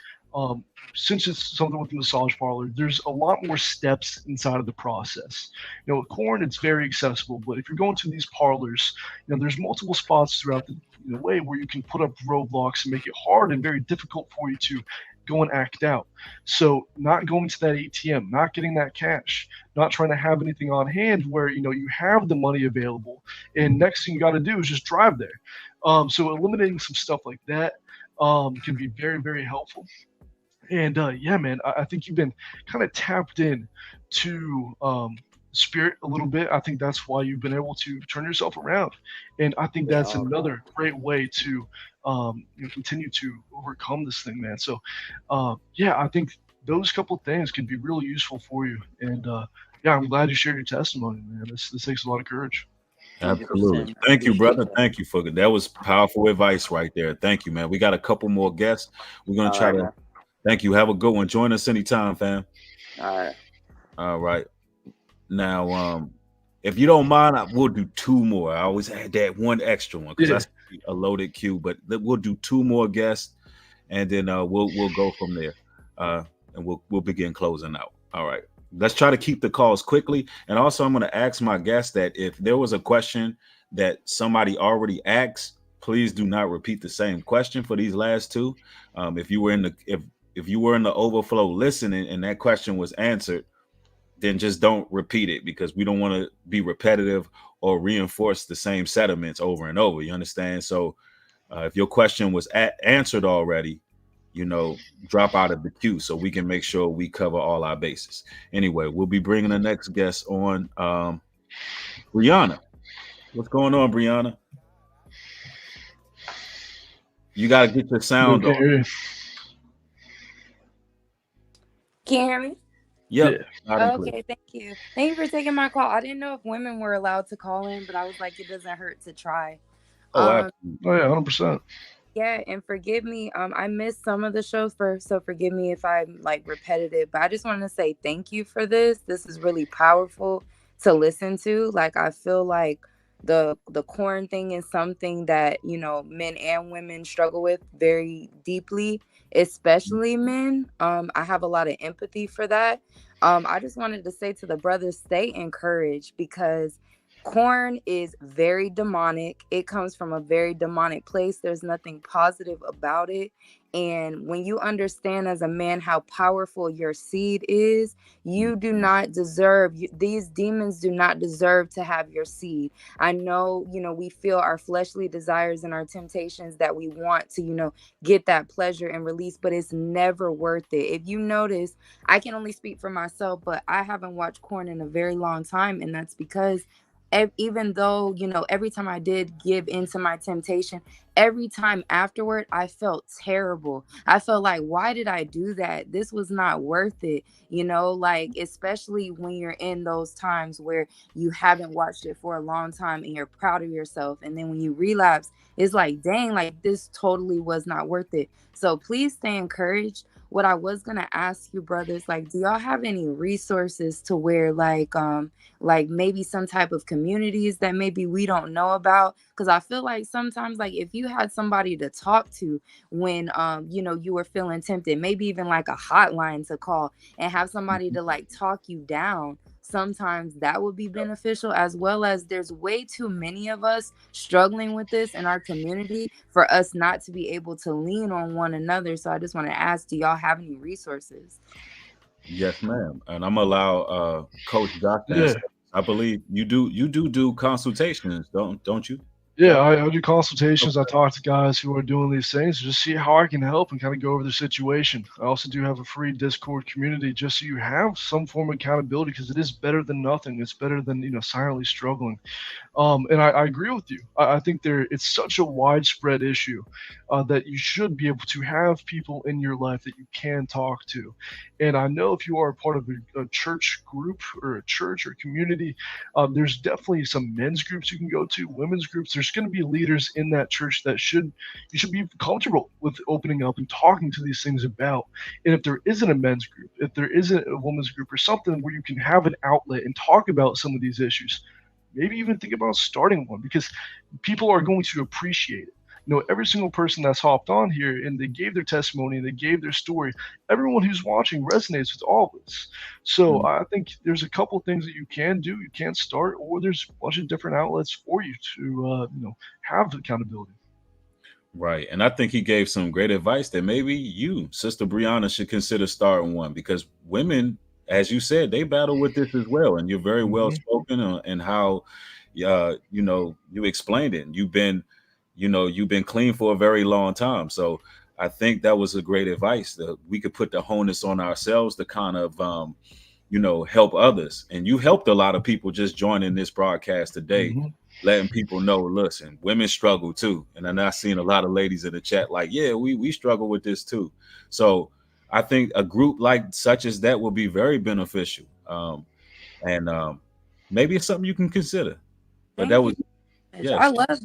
B: since it's something with the massage parlor, there's a lot more steps inside of the process. With corn, it's very accessible, but if you're going to these parlors, there's multiple spots throughout the way where you can put up roadblocks and make it hard and very difficult for you to go and act out. So not going to that ATM, not getting that cash, not trying to have anything on hand where, you have the money available. And next thing you got to do is just drive there. So eliminating some stuff like that can be very, very helpful. And yeah, man, I think you've been kind of tapped in to spirit a little bit. I think that's why you've been able to turn yourself around. And I think that's another great way to continue to overcome this thing, man. So yeah, I think those couple things can be really useful for you. And yeah, I'm glad you shared your testimony, man. This takes a lot of courage.
A: Absolutely. Thank you, brother. Thank you for that. Was powerful advice right there. Thank you, man. We got a couple more guests. We're going to try to. Thank you. Have a good one. Join us anytime, fam. All right. Now, if you don't mind, we'll do two more. I always had that one extra one because that's a loaded queue. But we'll do two more guests, and then we'll go from there, and we'll begin closing out. All right. Let's try to keep the calls quickly. And also, I'm going to ask my guests that if there was a question that somebody already asked, please do not repeat the same question for these last two. If you were in the overflow listening and that question was answered, then just don't repeat it because we don't want to be repetitive or reinforce the same sentiments over and over. You understand? So if your question was answered already, drop out of the queue so we can make sure we cover all our bases. Anyway, we'll be bringing the next guest on. Brianna. What's going on, Brianna? You got to get your sound on.
I: Can you hear me?
A: Yep.
I: Okay, thank you. Thank you for taking my call. I didn't know if women were allowed to call in, but I was like, it doesn't hurt to try.
B: Oh, yeah, 100%.
I: Yeah, and forgive me. I missed some of the shows first, so forgive me if I'm like repetitive. But I just want to say thank you for this. This is really powerful to listen to. Like I feel like the corn thing is something that men and women struggle with very deeply, especially men. I have a lot of empathy for that. I just wanted to say to the brothers, stay encouraged because corn is very demonic. It comes from a very demonic place. There's nothing positive about it. And when you understand as a man how powerful your seed is, you do not deserve, these demons do not deserve to have your seed. I know, we feel our fleshly desires and our temptations that we want to, get that pleasure and release, but it's never worth it. If you notice, I can only speak for myself, but I haven't watched corn in a very long time. And that's because even though, every time I did give into my temptation, every time afterward, I felt terrible. I felt like, why did I do that? This was not worth it. Especially when you're in those times where you haven't watched it for a long time and you're proud of yourself. And then when you relapse, it's like, dang, like this totally was not worth it. So please stay encouraged. What I was going to ask you, brothers, do y'all have any resources to where like maybe some type of communities that maybe we don't know about? Because I feel like sometimes, like, if you had somebody to talk to when you know, you were feeling tempted, maybe even like a hotline to call and have somebody to like talk you down, sometimes that would be beneficial. As well as there's way too many of us struggling with this in our community for us not to be able to lean on one another. So I just want to ask, do y'all have any resources?
A: Yes, ma'am. And I'm gonna allow Coach Josh to
B: Yeah.
A: answer. I believe you do consultations, don't you?
B: Yeah, I do consultations. I talk to guys who are doing these things, just see how I can help and kind of go over the situation. I also do have a free Discord community just so you have some form of accountability, because it is better than nothing. It's better than, you know, silently struggling. And I agree with you. I think it's such a widespread issue that you should be able to have people in your life that you can talk to. And I know if you are a part of a church group or a church or community, there's definitely some men's groups you can go to, women's groups. There's going to be leaders in that church that you should be comfortable with opening up and talking to these things about. And if there isn't a men's group, if there isn't a women's group or something where you can have an outlet and talk about some of these issues, maybe even think about starting one, because people are going to appreciate it. You know, every single person that's hopped on here and they gave their testimony and they gave their story, everyone who's watching resonates with all of this. So I think there's a couple things that you can do. You can start, or there's a bunch of different outlets for you to, you know, have accountability.
A: Right. And I think he gave some great advice that maybe you, Sister Brianna, should consider starting one, because women, as you said, they battle with this as well. And you're very well spoken in how, you know, you explained it. You've been clean for a very long time. So I think that was a great advice, that we could put the onus on ourselves to kind of, you know, help others. And you helped a lot of people just joining this broadcast today, letting people know, listen, women struggle too. And I'm not seeing a lot of ladies in the chat like, yeah, we struggle with this too. So I think a group like such as that will be very beneficial. And maybe it's something you can consider. But that was, yes.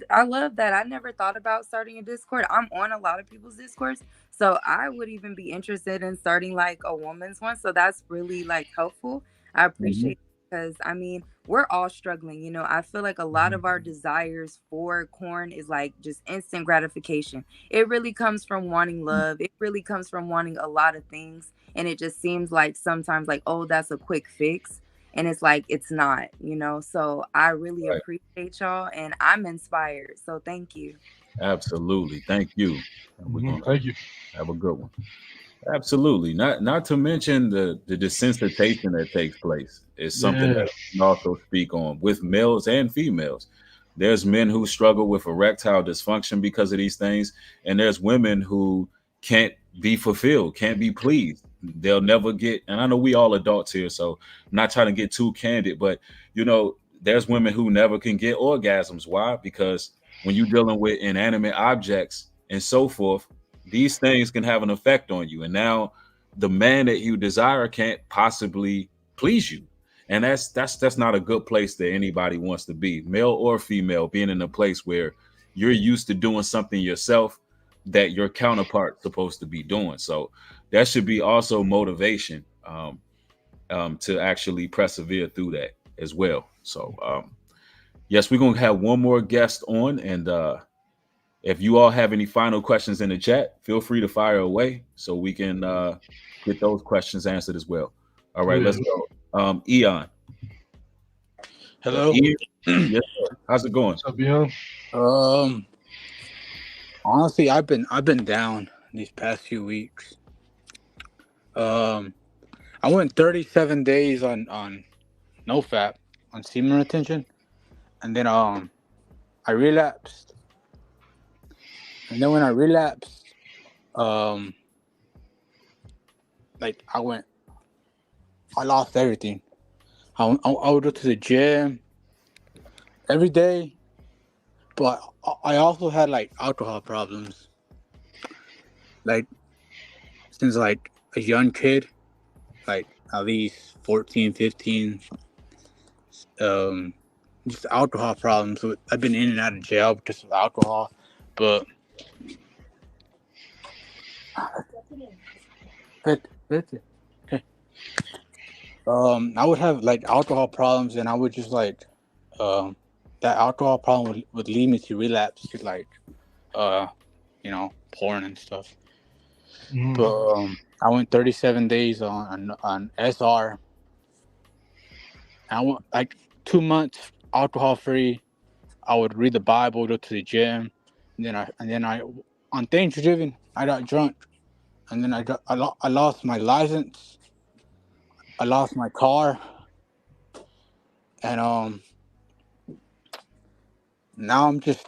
I: I love that. I never thought about starting a Discord. I'm on a lot of people's Discords, so I would even be interested in starting like a woman's one. So that's really like helpful. I appreciate it, because I mean, we're all struggling. You know, I feel like a lot of our desires for corn is like just instant gratification. It really comes from wanting love. It really comes from wanting a lot of things, and it just seems like sometimes like, oh, that's a quick fix. And it's like, it's not, you know. So I really appreciate y'all, and I'm inspired. So thank you.
A: Absolutely. Thank you.
B: Thank you.
A: Have a good one. Absolutely. Not to mention the desensitization that takes place is something that we can also speak on with males and females. There's men who struggle with erectile dysfunction because of these things, and there's women who can't be fulfilled, can't be pleased. They'll never get, and I know we all adults here, so I'm not trying to get too candid, but you know, there's women who never can get orgasms. Why? Because when you're dealing with inanimate objects and so forth, these things can have an effect on you. And now the man that you desire can't possibly please you. And that's not a good place that anybody wants to be, male or female, being in a place where you're used to doing something yourself that your counterpart's supposed to be doing. So that should be also motivation to actually persevere through that as well. So yes, we're going to have one more guest on, and if you all have any final questions in the chat, feel free to fire away so we can get those questions answered as well. All right, let's go. Eon.
J: Hello.
A: Yes, sir. How's it going?
B: What's up, Eon?
J: Honestly, I've been down these past few weeks. I went 37 days on NoFap, on semen retention, and then I relapsed. And then when I relapsed, like I lost everything. I would go to the gym every day, but I also had like alcohol problems. Like since like a young kid, like at least 14, 15, just alcohol problems. I've been in and out of jail because of alcohol, but okay. I would have like alcohol problems, and I would just like that alcohol problem would lead me to relapse to like, porn and stuff. But I went 37 days on SR. I went like 2 months alcohol free. I would read the Bible, go to the gym, and then I on Thanksgiving I got drunk, and then I lost my license. I lost my car, and now I'm just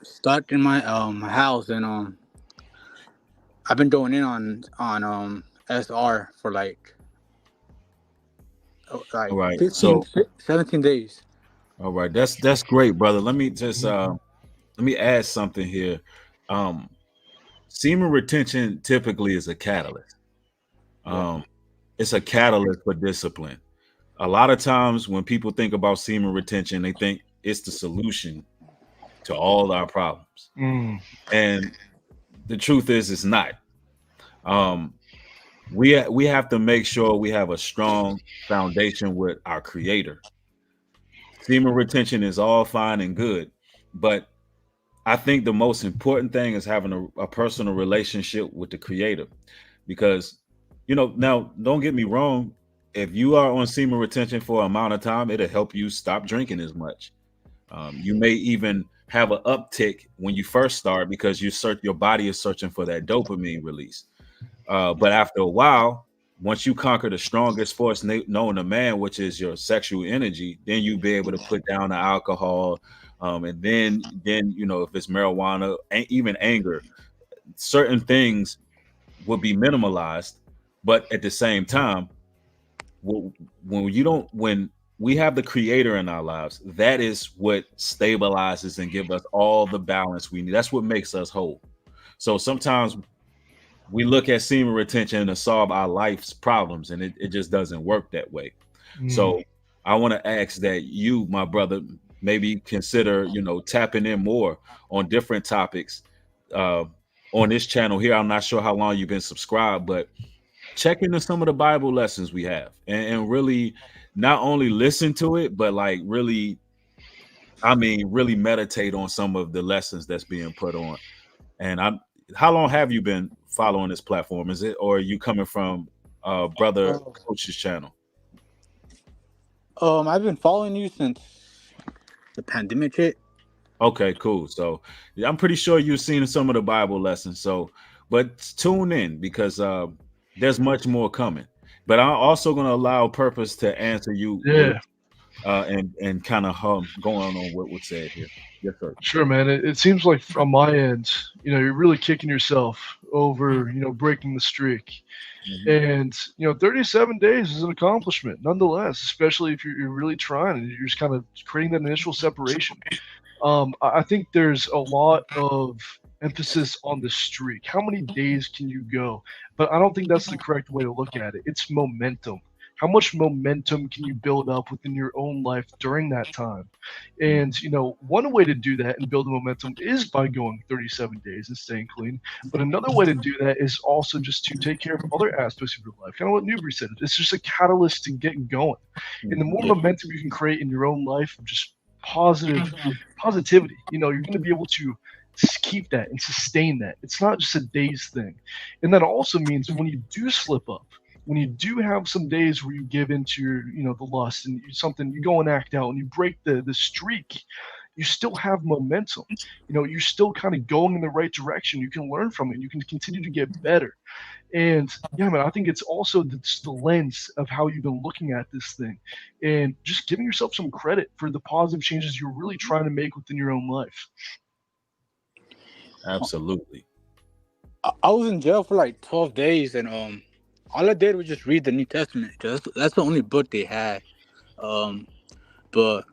J: stuck in my house, and I've been going in on SR for like
A: All right.
J: 17 days.
A: All right. That's great, brother. Let me just let me add something here. Semen retention typically is a catalyst. It's a catalyst for discipline. A lot of times when people think about semen retention, they think it's the solution to all our problems. And the truth is it's not. We have to make sure we have a strong foundation with our Creator. Semen retention is all fine and good, but I think the most important thing is having a personal relationship with the Creator, because now don't get me wrong, if you are on semen retention for an amount of time, it'll help you stop drinking as much. You may even have an uptick when you first start because your body is searching for that dopamine release. But after a while, once you conquer the strongest force known to man, which is your sexual energy, then you'll be able to put down the alcohol. And then if it's marijuana, even anger, certain things will be minimalized. But at the same time, when we have the Creator in our lives, that is what stabilizes and gives us all the balance we need. That's what makes us whole. So sometimes we look at semen retention to solve our life's problems, and it just doesn't work that way. So I want to ask that you, my brother, maybe consider, tapping in more on different topics on this channel here. I'm not sure how long you've been subscribed, but check into some of the Bible lessons we have and really not only listen to it, but like really meditate on some of the lessons that's being put on. And how long have you been following this platform? Is it, or are you coming from brother Coach's channel?
J: I've been following you since the pandemic hit.
A: Okay, cool. So I'm pretty sure you've seen some of the Bible lessons. But tune in because there's much more coming. But I'm also going to allow Purpose to answer you. And kind of going on what was said here. Yes, sir.
B: Sure, man. It seems like from my end, you're really kicking yourself over, breaking the streak. And 37 days is an accomplishment nonetheless, especially if you're really trying and you're just kind of creating that initial separation. I think there's a lot of emphasis on the streak. How many days can you go? But I don't think that's the correct way to look at it. It's momentum. How much momentum can you build up within your own life during that time? And, one way to do that and build the momentum is by going 37 days and staying clean. But another way to do that is also just to take care of other aspects of your life. Kind of what Newbury said. It's just a catalyst to get going. And the more momentum you can create in your own life, just positivity, you're going to be able to keep that and sustain that. It's not just a days thing. And that also means when you do slip up, when you do have some days where you give into your, the lust and you go and act out and you break the streak, you still have momentum. You're still kind of going in the right direction. You can learn from it. You can continue to get better. And yeah, man, I think it's also the lens of how you've been looking at this thing and just giving yourself some credit for the positive changes you're really trying to make within your own life.
A: Absolutely.
J: I was in jail for like 12 days and all I did was just read the New Testament. That's the only book they had. But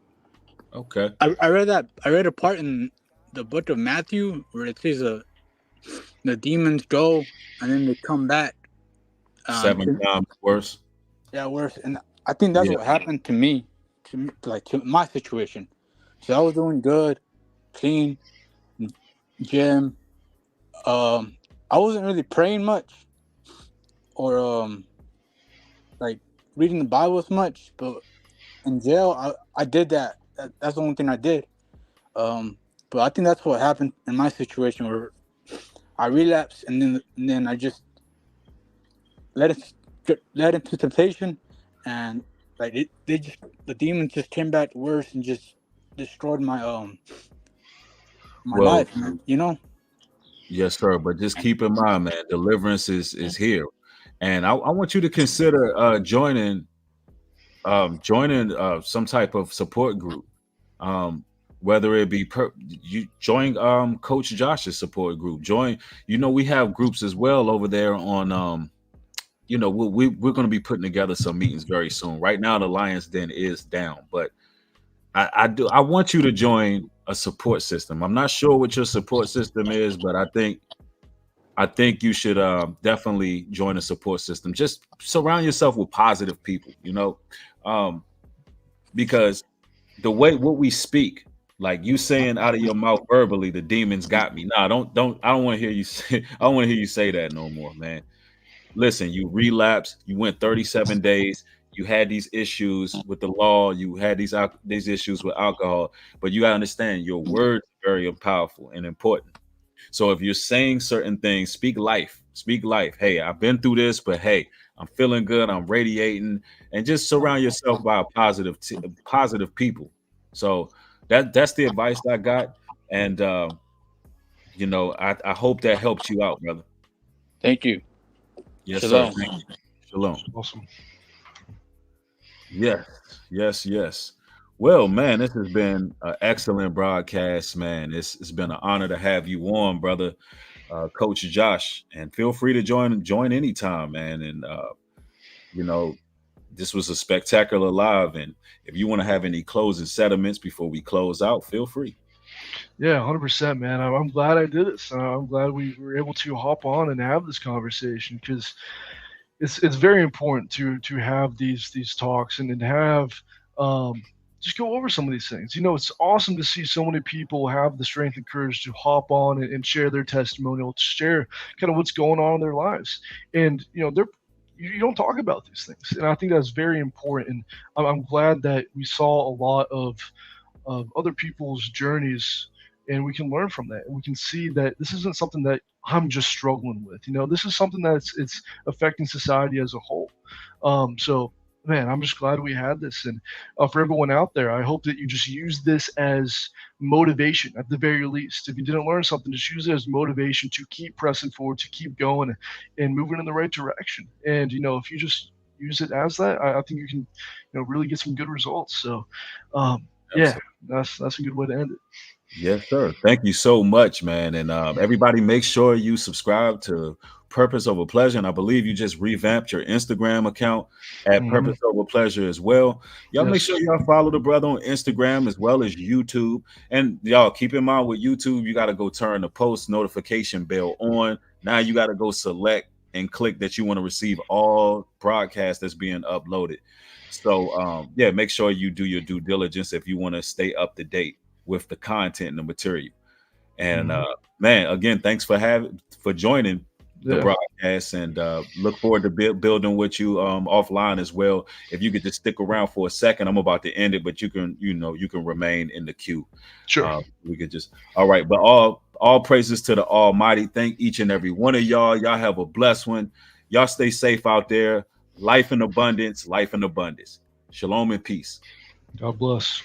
A: okay,
J: I read a part in the book of Matthew where it says the demons go and then they come back
A: 7 times worse.
J: Yeah, worse. And I think that's what happened to me, to my situation. So I was doing good, clean, gym. I wasn't really praying much or reading the Bible as much, but in jail, I did that. That's the only thing I did. But I think that's what happened in my situation, where I relapsed, and then I just led into temptation, and like the demons just came back worse and just destroyed my life, man. You know.
A: Yes, sir. But just keep in mind, man, deliverance is here, and I want you to consider joining some type of support group. Whether it be you join Coach Josh's support group. Join, we have groups as well over there on we're going to be putting together some meetings very soon. Right now the Lions Den is down, but I want you to join a support system. I'm not sure what your support system is, but I think you should definitely join a support system. Just surround yourself with positive people, because the way what we speak, like you saying out of your mouth verbally, the demons got me. Nah, I don't want to hear you say, I don't want to hear you say that no more, man. Listen, you relapsed, you went 37 days, you had these issues with the law, you had these issues with alcohol, but you gotta understand your words are very powerful and important. So if you're saying certain things, speak life. Hey, I've been through this, but hey, I'm feeling good, I'm radiating, and just surround yourself by positive people. So that's the advice I got, and I hope that helps you out, brother.
J: Thank you.
A: Yes,
J: Shalom.
A: sir. Thank you. Shalom.
B: Awesome.
A: Yes. Well, man, this has been an excellent broadcast, man. It's been an honor to have you on, brother, Coach Josh. And feel free to join anytime, man. And this was a spectacular live. And if you want to have any closing sentiments before we close out, feel free.
B: Yeah, 100%, man. I'm glad I did this. I'm glad we were able to hop on and have this conversation, because it's very important to have these talks and to have just go over some of these things. It's awesome to see so many people have the strength and courage to hop on and share their testimonial, to share kind of what's going on in their lives. And you don't talk about these things, and I think that's very important. And I'm glad that we saw a lot of other people's journeys, and we can learn from that, and we can see that this isn't something that I'm just struggling with. This is something that's it's affecting society as a whole. So man, I'm just glad we had this. And for everyone out there, I hope that you just use this as motivation at the very least. If you didn't learn something, just use it as motivation to keep pressing forward, to keep going and moving in the right direction. And if you just use it as that, I think you can really get some good results. So yeah, that's a good way to end it.
A: Yes, sir. Thank you so much, man. And everybody, make sure you subscribe to Purpose Over Pleasure. And I believe you just revamped your Instagram account at Purpose Over Pleasure as well. Y'all make sure y'all follow the brother on Instagram as well as YouTube. And y'all keep in mind with YouTube, you got to go turn the post notification bell on. Now you got to go select and click that you want to receive all broadcasts that's being uploaded. So make sure you do your due diligence if you want to stay up to date with the content and the material. And man, again, thanks for joining the broadcast, and look forward to building with you offline as well. If you could just stick around for a second, I'm about to end it, but you can remain in the queue.
B: Sure.
A: We could just all right, but all praises to the Almighty. Thank each and every one of y'all. Y'all have a blessed one. Y'all stay safe out there. Life in abundance. Shalom and peace.
B: God bless.